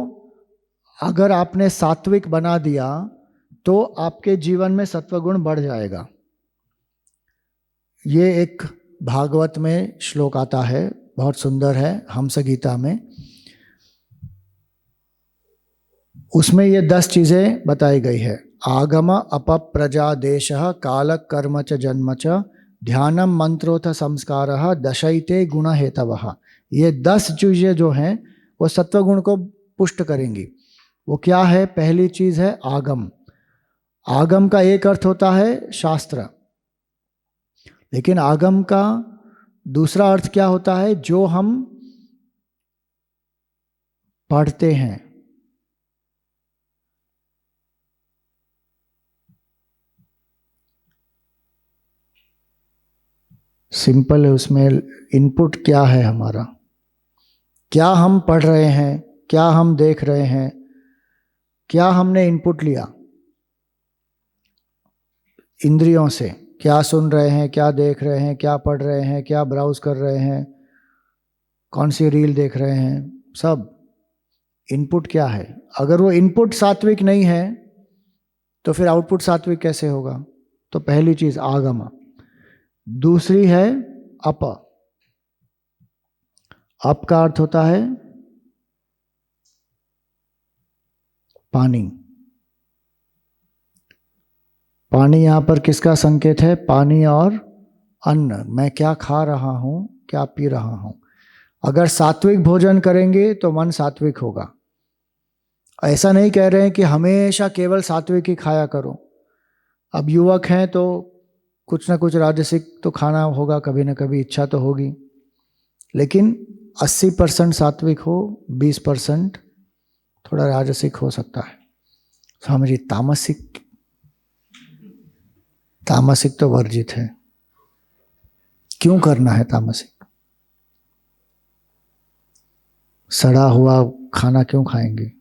अगर आपने सात्विक बना दिया तो आपके जीवन में सत्व गुण बढ़ जाएगा। ये एक भागवत में श्लोक आता है, बहुत सुंदर है, हंस गीता में। उसमें ये 10 चीज़ें बताई गई है। आगम अपप्रजा देश काल कर्म च जन्म च ध्यानम मंत्रोथ संस्कार दशैते गुण हेतवः। ये 10 चीज़ें जो हैं वो सत्वगुण को पुष्ट करेंगी। वो क्या है? पहली चीज़ है आगम। आगम का एक अर्थ होता है शास्त्र, लेकिन आगम का दूसरा अर्थ क्या होता है? जो हम पढ़ते हैं। सिंपल है, उसमें इनपुट क्या है हमारा, क्या हम पढ़ रहे हैं, क्या हम देख रहे हैं, क्या हमने इनपुट लिया। इंद्रियों से क्या सुन रहे हैं, क्या देख रहे हैं, क्या पढ़ रहे हैं, क्या ब्राउज कर रहे हैं, कौन सी रील देख रहे हैं, सब इनपुट क्या है। अगर वो इनपुट सात्विक नहीं है तो फिर आउटपुट सात्विक कैसे होगा। तो पहली चीज आगम। दूसरी है अप। अप का अर्थ होता है पानी। पानी यहां पर किसका संकेत है? पानी और अन्न। मैं क्या खा रहा हूं, क्या पी रहा हूं। अगर सात्विक भोजन करेंगे तो मन सात्विक होगा। ऐसा नहीं कह रहे हैं कि हमेशा केवल सात्विक ही खाया करो। अब युवक हैं तो कुछ ना कुछ राजसिक तो खाना होगा, कभी ना कभी इच्छा तो होगी, लेकिन 80% सात्विक हो, 20% थोड़ा राजसिक हो सकता है। स्वामी जी तामसिक, तामसिक तो वर्जित है। क्यों करना है तामसिक? सड़ा हुआ खाना क्यों खाएंगे,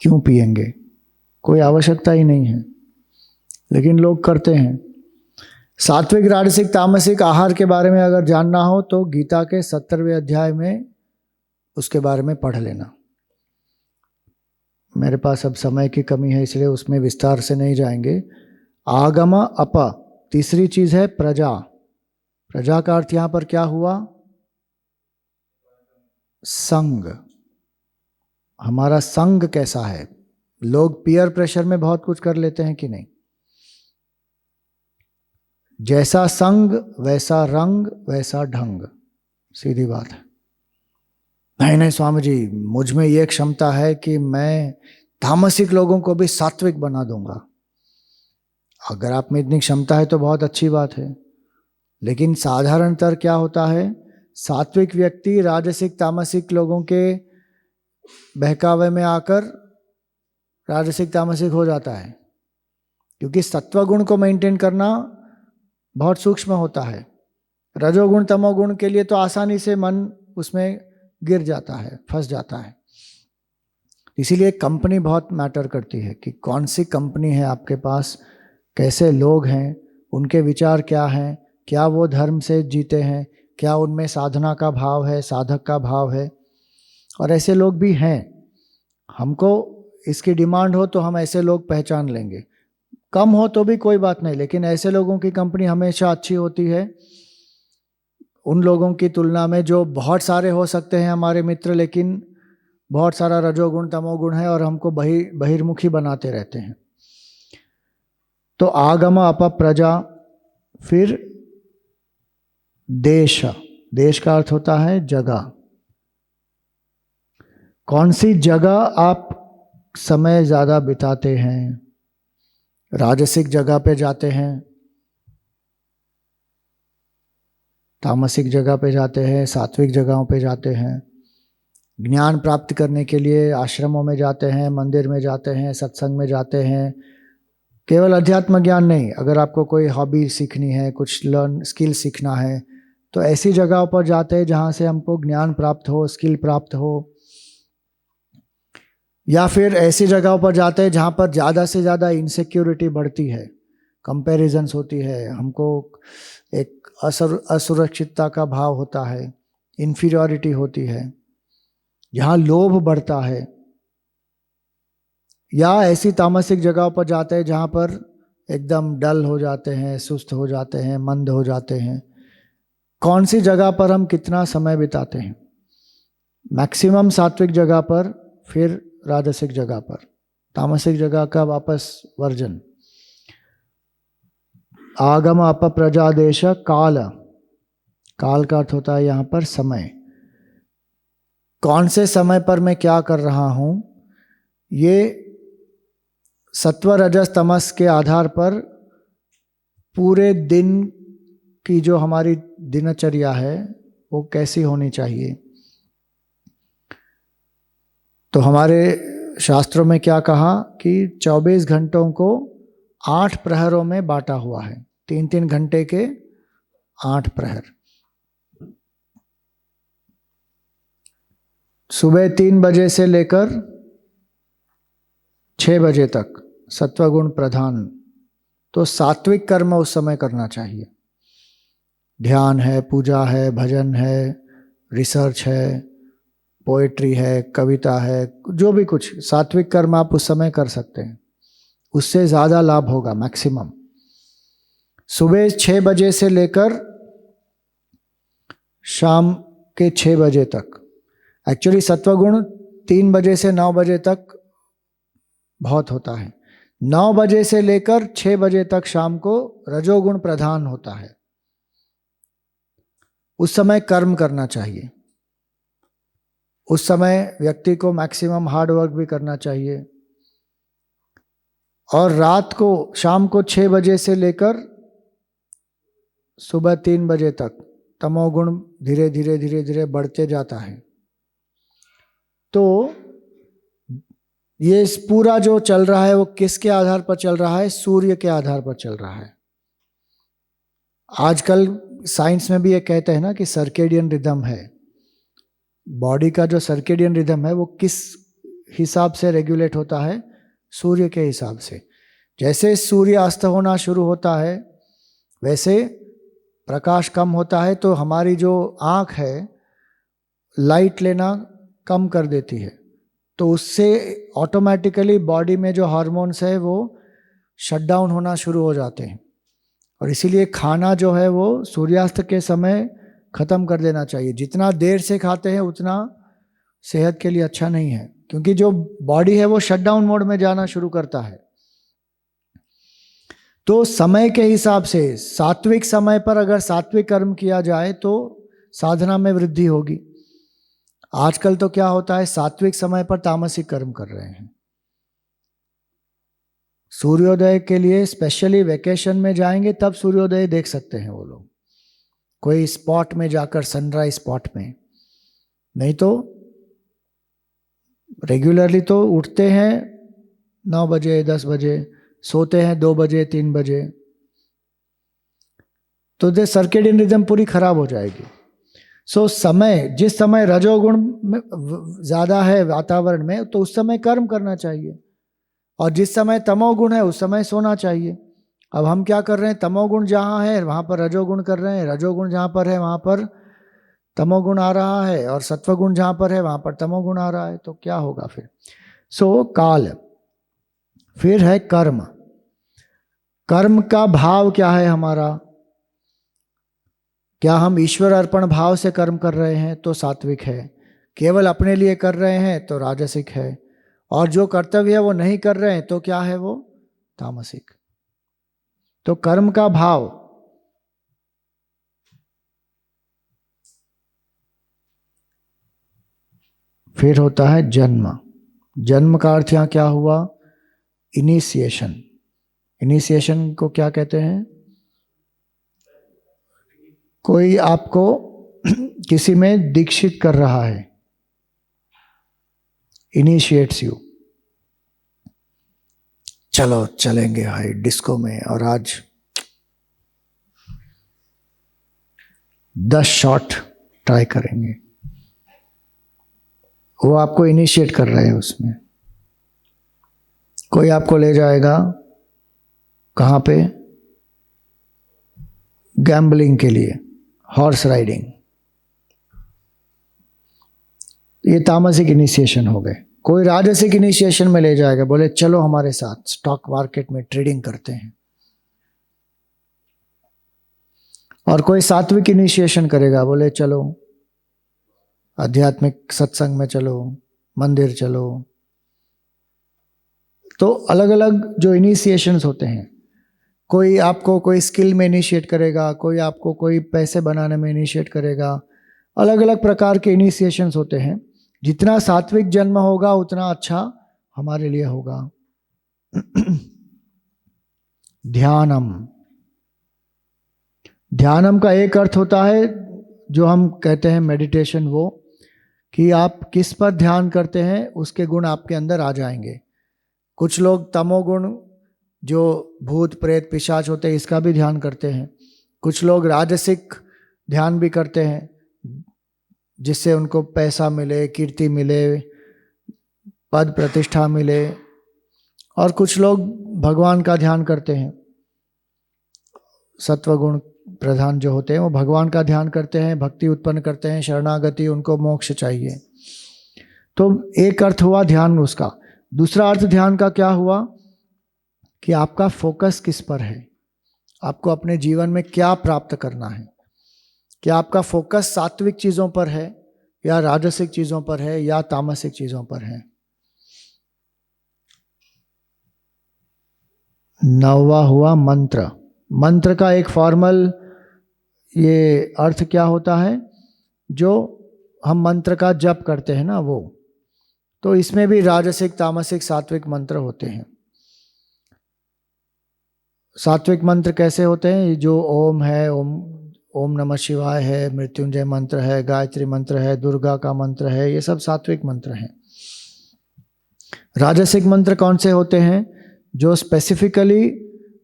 क्यों पिएंगे? कोई आवश्यकता ही नहीं है, लेकिन लोग करते हैं। सात्विक, राजसिक, तामसिक आहार के बारे में अगर जानना हो तो गीता के 70वें अध्याय में उसके बारे में पढ़ लेना। मेरे पास अब समय की कमी है इसलिए उसमें विस्तार से नहीं जाएंगे। आगम अप। तीसरी चीज है प्रजा। प्रजा का अर्थ यहां पर क्या हुआ? संग। हमारा संग कैसा है? लोग पीयर प्रेशर में बहुत कुछ कर लेते हैं कि नहीं? जैसा संग वैसा रंग वैसा ढंग, सीधी बात है। नहीं नहीं स्वामी जी, मुझ में ये क्षमता है कि मैं तामसिक लोगों को भी सात्विक बना दूंगा। अगर आप में इतनी क्षमता है तो बहुत अच्छी बात है, लेकिन साधारणतः क्या होता है, सात्विक व्यक्ति राजसिक तामसिक लोगों के बहकावे में आकर राजसिक तामसिक हो जाता है, क्योंकि सत्वगुण को मेंटेन करना बहुत सूक्ष्म होता है। रजोगुण तमोगुण के लिए तो आसानी से मन उसमें गिर जाता है, फंस जाता है। इसीलिए कंपनी बहुत मैटर करती है कि कौन सी कंपनी है आपके पास, कैसे लोग हैं, उनके विचार क्या हैं, क्या वो धर्म से जीते हैं, क्या उनमें साधना का भाव है, साधक का भाव है। और ऐसे लोग भी हैं, हमको इसकी डिमांड हो तो हम ऐसे लोग पहचान लेंगे। कम हो तो भी कोई बात नहीं, लेकिन ऐसे लोगों की कंपनी हमेशा अच्छी होती है उन लोगों की तुलना में जो बहुत सारे हो सकते हैं हमारे मित्र, लेकिन बहुत सारा रजोगुण तमोगुण है और हमको बहिर्मुखी बनाते रहते हैं। तो आगम अप प्रजा। फिर देश। देश का अर्थ होता है जगह। कौन सी जगह आप समय ज्यादा बिताते हैं? राजसिक जगह पे जाते हैं, तामसिक जगह पे जाते हैं, सात्विक जगहों पे जाते हैं। ज्ञान प्राप्त करने के लिए आश्रमों में जाते हैं, मंदिर में जाते हैं, सत्संग में जाते हैं। केवल अध्यात्म ज्ञान नहीं, अगर आपको कोई हॉबी सीखनी है, कुछ स्किल सीखना है, तो ऐसी जगहों पर जाते हैं जहाँ से हमको ज्ञान प्राप्त हो, स्किल प्राप्त हो। या फिर ऐसी जगहों पर जाते हैं जहाँ पर ज़्यादा से ज़्यादा इनसिक्योरिटी बढ़ती है, कंपैरिजन्स होती है, हमको एक असुरक्षितता का भाव होता है, इन्फीरियॉरिटी होती है, यहाँ लोभ बढ़ता है। या ऐसी तामसिक जगहों पर जाते हैं जहाँ पर एकदम डल हो जाते हैं, सुस्त हो जाते हैं, मंद हो जाते हैं। कौन सी जगह पर हम कितना समय बिताते हैं? मैक्सिमम सात्विक जगह पर, फिर राजसिक जगह पर, तामसिक जगह का वापस वर्जन। आगम अप प्रजादेश काल। काल का अर्थ होता है यहाँ पर समय। कौन से समय पर मैं क्या कर रहा हूँ, ये सत्व रजस तमस के आधार पर पूरे दिन की जो हमारी दिनचर्या है वो कैसी होनी चाहिए। तो हमारे शास्त्रों में क्या कहा कि 24 घंटों को 8 प्रहरों में बांटा हुआ है, 3-3 घंटे के 8 प्रहर। सुबह 3 बजे से लेकर 6 बजे तक सत्वगुण प्रधान तो सात्विक कर्म उस समय करना चाहिए। ध्यान है, पूजा है, भजन है, रिसर्च है, पोएट्री है, कविता है, जो भी कुछ सात्विक कर्म आप उस समय कर सकते हैं, उससे ज़्यादा लाभ होगा मैक्सिमम। सुबह 6 बजे से लेकर शाम के 6 बजे तक, एक्चुअली सत्वगुण 3 बजे से 9 बजे तक बहुत होता है। 9 बजे से लेकर 6 बजे तक शाम को रजोगुण प्रधान होता है। उस समय कर्म करना चाहिए। उस समय व्यक्ति को मैक्सिमम हार्ड वर्क भी करना चाहिए। और रात को, शाम को 6 बजे से लेकर सुबह 3 बजे तक तमोगुण धीरे धीरे धीरे धीरे बढ़ते जाता है। तो ये पूरा जो चल रहा है वो किसके आधार पर चल रहा है? सूर्य के आधार पर चल रहा है। आजकल साइंस में भी ये कहते हैं ना कि सर्केडियन रिदम है। बॉडी का जो सर्केडियन रिदम है वो किस हिसाब से रेगुलेट होता है? सूर्य के हिसाब से। जैसे सूर्य अस्त होना शुरू होता है वैसे प्रकाश कम होता है, तो हमारी जो आँख है लाइट लेना कम कर देती है, तो उससे ऑटोमेटिकली बॉडी में जो हार्मोन्स है वो शट डाउन होना शुरू हो जाते हैं। और इसीलिए खाना जो है वो सूर्यास्त के समय ख़त्म कर देना चाहिए। जितना देर से खाते हैं उतना सेहत के लिए अच्छा नहीं है, क्योंकि जो बॉडी है वो शट डाउन मोड में जाना शुरू करता है। तो समय के हिसाब से सात्विक समय पर अगर सात्विक कर्म किया जाए तो साधना में वृद्धि होगी। आजकल तो क्या होता है, सात्विक समय पर तामसिक कर्म कर रहे हैं। सूर्योदय के लिए स्पेशली वेकेशन में जाएंगे तब सूर्योदय देख सकते हैं वो लोग, कोई स्पॉट में जाकर, सनराइज स्पॉट में। नहीं तो रेगुलरली तो उठते हैं 9 बजे 10 बजे, सोते हैं 2 बजे 3 बजे, तो दे सर्केडियन रिदम पूरी खराब हो जाएगी। सो समय, जिस समय रजोगुण ज़्यादा है वातावरण में तो उस समय कर्म करना चाहिए, और जिस समय तमोगुण है उस समय सोना चाहिए। अब हम क्या कर रहे हैं, तमोगुण जहाँ है वहाँ पर रजोगुण कर रहे हैं, रजोगुण जहाँ पर है वहाँ पर तमोगुण आ रहा है, और सत्वगुण जहाँ पर है वहाँ पर तमोगुण आ रहा है, तो क्या होगा फिर? सो काल। फिर है कर्म। कर्म का भाव क्या है हमारा? क्या हम ईश्वर अर्पण भाव से कर्म कर रहे हैं तो सात्विक है, केवल अपने लिए कर रहे हैं तो राजसिक है, और जो कर्तव्य है वो नहीं कर रहे हैं तो क्या है? वो तामसिक। तो कर्म का भाव, फिर होता है जन्म। जन्म का अर्थ यहाँ क्या हुआ? इनिशिएशन। इनिशिएशन को क्या कहते हैं? कोई आपको किसी में दीक्षित कर रहा है, इनिशिएट्स यू। चलो चलेंगे भाई डिस्को में, और आज 10 शॉट ट्राई करेंगे। वो आपको इनिशिएट कर रहे हैं उसमें। कोई आपको ले जाएगा कहाँ पे? गैम्बलिंग के लिए, हॉर्स राइडिंग। ये तामसिक इनिशिएशन हो गए। कोई राजसिक इनिशिएशन में ले जाएगा, बोले चलो हमारे साथ स्टॉक मार्केट में ट्रेडिंग करते हैं। और कोई सात्विक इनिशिएशन करेगा, बोले चलो आध्यात्मिक सत्संग में चलो, मंदिर चलो। तो अलग अलग जो इनिशिएशंस होते हैं, कोई आपको कोई स्किल में इनिशिएट करेगा, कोई आपको कोई पैसे बनाने में इनिशिएट करेगा। अलग अलग प्रकार के इनिशिएशंस होते हैं। जितना सात्विक जन्म होगा उतना अच्छा हमारे लिए होगा। ध्यानम। ध्यानम का एक अर्थ होता है जो हम कहते हैं मेडिटेशन, वो कि आप किस पर ध्यान करते हैं उसके गुण आपके अंदर आ जाएंगे। कुछ लोग तमोगुण, जो भूत प्रेत पिशाच होते हैं, इसका भी ध्यान करते हैं। कुछ लोग राजसिक ध्यान भी करते हैं, जिससे उनको पैसा मिले, कीर्ति मिले, पद प्रतिष्ठा मिले। और कुछ लोग भगवान का ध्यान करते हैं। सत्वगुण प्रधान जो होते हैं वो भगवान का ध्यान करते हैं, भक्ति उत्पन्न करते हैं, शरणागति, उनको मोक्ष चाहिए। तो एक अर्थ हुआ ध्यान उसका। दूसरा अर्थ ध्यान का क्या हुआ कि आपका फोकस किस पर है, आपको अपने जीवन में क्या प्राप्त करना है। क्या आपका फोकस सात्विक चीजों पर है या राजसिक चीजों पर है या तामसिक चीजों पर है। 9वां हुआ मंत्र। मंत्र का एक फॉर्मल ये अर्थ क्या होता है, जो हम मंत्र का जप करते हैं ना वो, तो इसमें भी राजसिक, तामसिक, सात्विक मंत्र होते हैं। सात्विक मंत्र कैसे होते हैं, जो ओम है, ओम नमः शिवाय है, मृत्युंजय मंत्र है, गायत्री मंत्र है, दुर्गा का मंत्र है, ये सब सात्विक मंत्र हैं। राजसिक मंत्र कौन से होते हैं, जो स्पेसिफिकली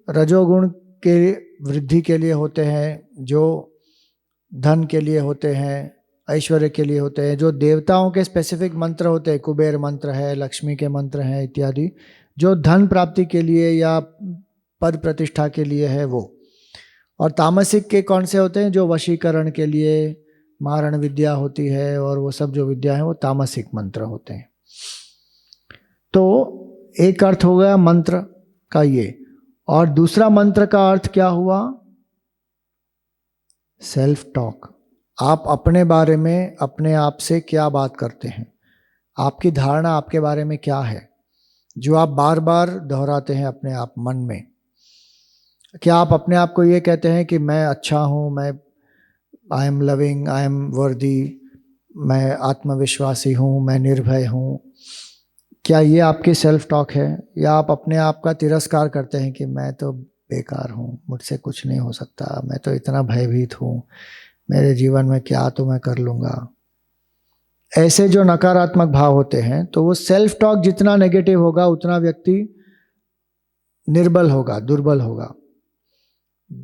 रजोगुण के वृद्धि के लिए होते हैं, जो धन के लिए होते हैं, ऐश्वर्य के लिए होते हैं, जो देवताओं के स्पेसिफिक मंत्र होते हैं, कुबेर मंत्र है, लक्ष्मी के मंत्र हैं इत्यादि, जो धन प्राप्ति के लिए या पद प्रतिष्ठा के लिए है वो। और तामसिक के कौन से होते हैं, जो वशीकरण के लिए, मारण विद्या होती है और वो सब जो विद्या है वो तामसिक मंत्र होते हैं। तो एक अर्थ हो गया मंत्र का ये, और दूसरा मंत्र का अर्थ क्या हुआ, सेल्फ टॉक। आप अपने बारे में अपने आप से क्या बात करते हैं, आपकी धारणा आपके बारे में क्या है, जो आप बार बार दोहराते हैं अपने आप मन में। क्या आप अपने आप को ये कहते हैं कि मैं अच्छा हूँ, मैं I am loving, I am वर्दी, मैं आत्मविश्वासी हूँ, मैं निर्भय हूँ। क्या ये आपकी सेल्फ टॉक है, या आप अपने आप का तिरस्कार करते हैं कि मैं तो बेकार हूँ, मुझसे कुछ नहीं हो सकता, मैं तो इतना भयभीत हूँ, मेरे जीवन में क्या तो मैं कर लूँगा। ऐसे जो नकारात्मक भाव होते हैं, तो वो सेल्फ टॉक जितना नेगेटिव होगा उतना व्यक्ति निर्बल होगा, दुर्बल होगा।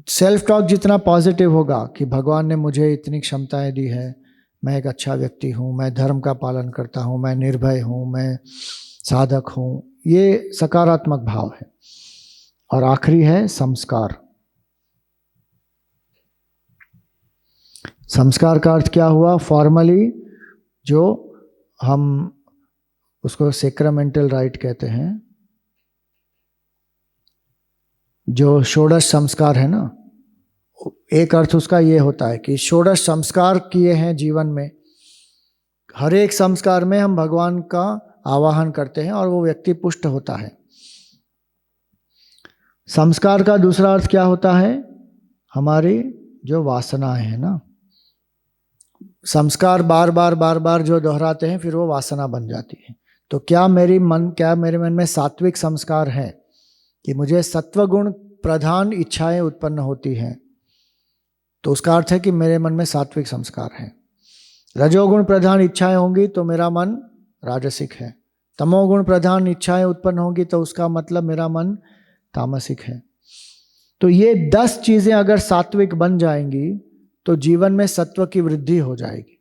सेल्फ टॉक जितना पॉजिटिव होगा कि भगवान ने मुझे इतनी क्षमताएं दी है, मैं एक अच्छा व्यक्ति हूँ, मैं धर्म का पालन करता हूँ, मैं निर्भय हूँ, मैं साधक हूँ, ये सकारात्मक भाव है। और आखिरी है संस्कार। संस्कार का अर्थ क्या हुआ, फॉर्मली जो हम उसको सेक्रामेंटल राइट कहते हैं, जो षोडश संस्कार है ना, एक अर्थ उसका ये होता है कि षोडश संस्कार किए हैं जीवन में। हर एक संस्कार में हम भगवान का आवाहन करते हैं और वो व्यक्ति पुष्ट होता है। संस्कार का दूसरा अर्थ क्या होता है, हमारी जो वासनाएं है ना, संस्कार बार बार जो दोहराते हैं फिर वो वासना बन जाती है। तो क्या मेरे मन में सात्विक संस्कार है कि मुझे सत्वगुण प्रधान इच्छाएं उत्पन्न होती हैं, तो उसका अर्थ है कि मेरे मन में सात्विक संस्कार है। रजोगुण प्रधान इच्छाएं होंगी तो मेरा मन राजसिक है। तमोगुण प्रधान इच्छाएं उत्पन्न होंगी तो उसका मतलब मेरा मन तामसिक है। तो ये 10 चीजें अगर सात्विक बन जाएंगी तो जीवन में सत्व की वृद्धि हो जाएगी।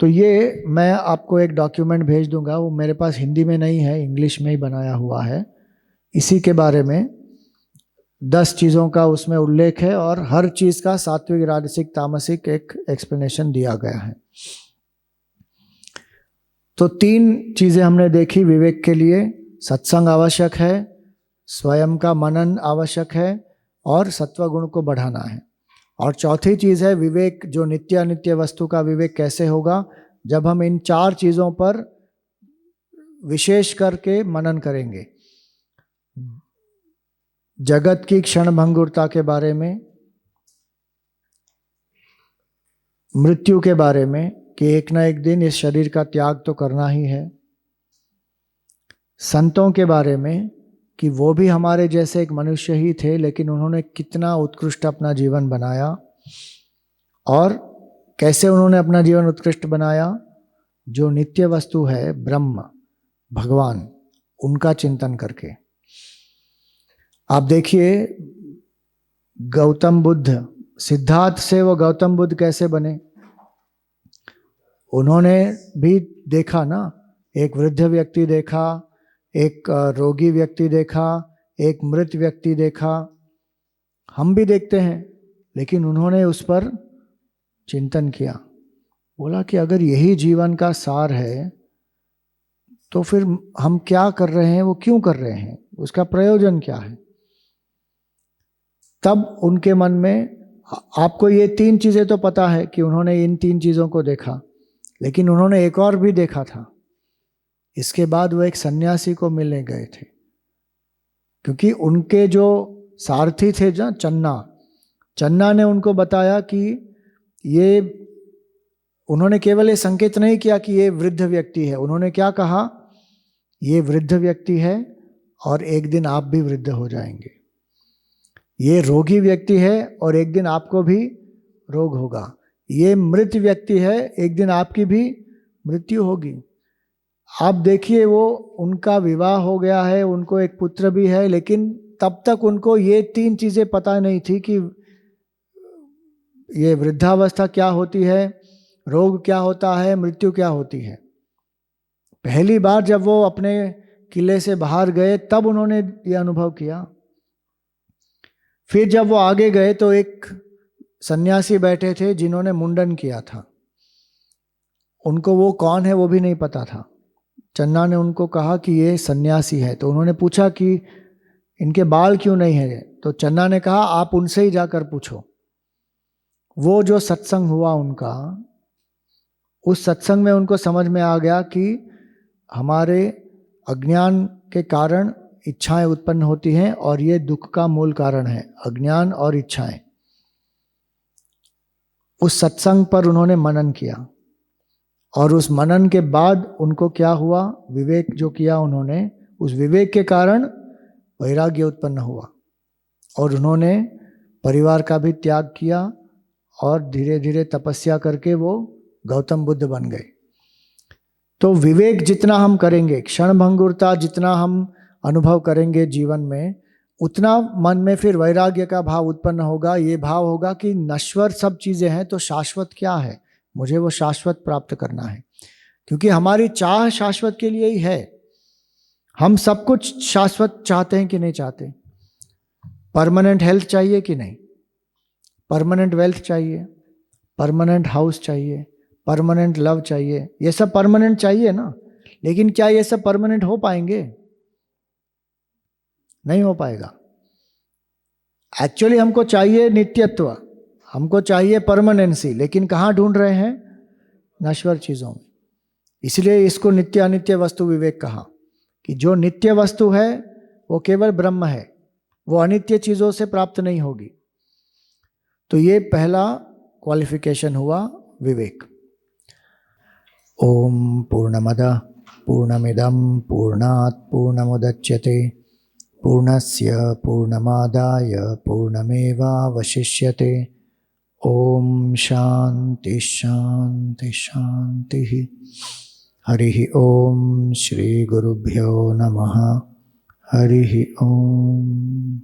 तो ये मैं आपको एक डॉक्यूमेंट भेज दूंगा, वो मेरे पास हिंदी में नहीं है, इंग्लिश में ही बनाया हुआ है। इसी के बारे में 10 चीज़ों का उसमें उल्लेख है और हर चीज़ का सात्विक, राजसिक, तामसिक एक एक्सप्लेनेशन दिया गया है। तो 3 चीज़ें हमने देखी विवेक के लिए। सत्संग आवश्यक है, स्वयं का मनन आवश्यक है और सत्वगुण को बढ़ाना है। और चौथी चीज़ है विवेक, जो नित्य अनित्य वस्तु का विवेक कैसे होगा, जब हम इन 4 चीज़ों पर विशेष करके मनन करेंगे। जगत की क्षणभंगुरता के बारे में, मृत्यु के बारे में कि एक ना एक दिन इस शरीर का त्याग तो करना ही है, संतों के बारे में कि वो भी हमारे जैसे एक मनुष्य ही थे लेकिन उन्होंने कितना उत्कृष्ट अपना जीवन बनाया, और कैसे उन्होंने अपना जीवन उत्कृष्ट बनाया, जो नित्य वस्तु है ब्रह्म भगवान, उनका चिंतन करके। आप देखिए गौतम बुद्ध, सिद्धार्थ से वो गौतम बुद्ध कैसे बने, उन्होंने भी देखा ना, एक वृद्ध व्यक्ति देखा, एक रोगी व्यक्ति देखा, एक मृत व्यक्ति देखा, हम भी देखते हैं, लेकिन उन्होंने उस पर चिंतन किया, बोला कि अगर यही जीवन का सार है तो फिर हम क्या कर रहे हैं, वो क्यों कर रहे हैं, उसका प्रयोजन क्या है। तब उनके मन में, आपको ये 3 चीजें तो पता है कि उन्होंने इन 3 चीजों को देखा, लेकिन उन्होंने एक और भी देखा था। इसके बाद वो एक सन्यासी को मिलने गए थे, क्योंकि उनके जो सारथी थे जो चन्ना ने उनको बताया कि ये, उन्होंने केवल ये संकेत नहीं किया कि ये वृद्ध व्यक्ति है, उन्होंने क्या कहा, ये वृद्ध व्यक्ति है और एक दिन आप भी वृद्ध हो जाएंगे। ये रोगी व्यक्ति है और एक दिन आपको भी रोग होगा। ये मृत व्यक्ति है, एक दिन आपकी भी मृत्यु होगी। आप देखिए, वो उनका विवाह हो गया है, उनको एक पुत्र भी है, लेकिन तब तक उनको ये 3 चीजें पता नहीं थी कि ये वृद्धावस्था क्या होती है, रोग क्या होता है, मृत्यु क्या होती है। पहली बार जब वो अपने किले से बाहर गए तब उन्होंने ये अनुभव किया। फिर जब वो आगे गए तो एक सन्यासी बैठे थे जिन्होंने मुंडन किया था, उनको वो कौन है वो भी नहीं पता था। चन्ना ने उनको कहा कि ये सन्यासी है, तो उन्होंने पूछा कि इनके बाल क्यों नहीं है, तो चन्ना ने कहा आप उनसे ही जाकर पूछो। वो जो सत्संग हुआ उनका, उस सत्संग में उनको समझ में आ गया कि हमारे अज्ञान के कारण इच्छाएं उत्पन्न होती हैं और ये दुख का मूल कारण है, अज्ञान और इच्छाएं। उस सत्संग पर उन्होंने मनन किया और उस मनन के बाद उनको क्या हुआ, विवेक जो किया उन्होंने, उस विवेक के कारण वैराग्य उत्पन्न हुआ और उन्होंने परिवार का भी त्याग किया और धीरे धीरे तपस्या करके वो गौतम बुद्ध बन गए। तो विवेक जितना हम करेंगे, क्षण भंगुरता जितना हम अनुभव करेंगे जीवन में, उतना मन में फिर वैराग्य का भाव उत्पन्न होगा। ये भाव होगा कि नश्वर सब चीजें हैं तो शाश्वत क्या है, मुझे वो शाश्वत प्राप्त करना है। क्योंकि हमारी चाह शाश्वत के लिए ही है। हम सब कुछ शाश्वत चाहते हैं कि नहीं चाहते? परमानेंट हेल्थ चाहिए कि नहीं? परमानेंट वेल्थ चाहिए, परमानेंट हाउस चाहिए, परमानेंट लव चाहिए, ये सब परमानेंट चाहिए ना। लेकिन क्या ये सब परमानेंट हो पाएंगे? नहीं हो पाएगा। एक्चुअली हमको चाहिए नित्यत्व, हमको चाहिए परमानेंसी, लेकिन कहाँ ढूंढ रहे हैं? नश्वर चीजों में। इसलिए इसको नित्य अनित्य वस्तु विवेक कहा कि जो नित्य वस्तु है वो केवल ब्रह्म है, वो अनित्य चीजों से प्राप्त नहीं होगी। तो ये पहला क्वालिफिकेशन हुआ विवेक। ओम पूर्णमदः पूर्णमिदं पूर्णात् पूर्णमुदच्यते पूर्णस्य पूर्णमादाय पूर्णमेवावशिष्यते। ओम शांति शांति शांति। हरि ओम श्री गुरुभ्यो नमः। हरि ओम।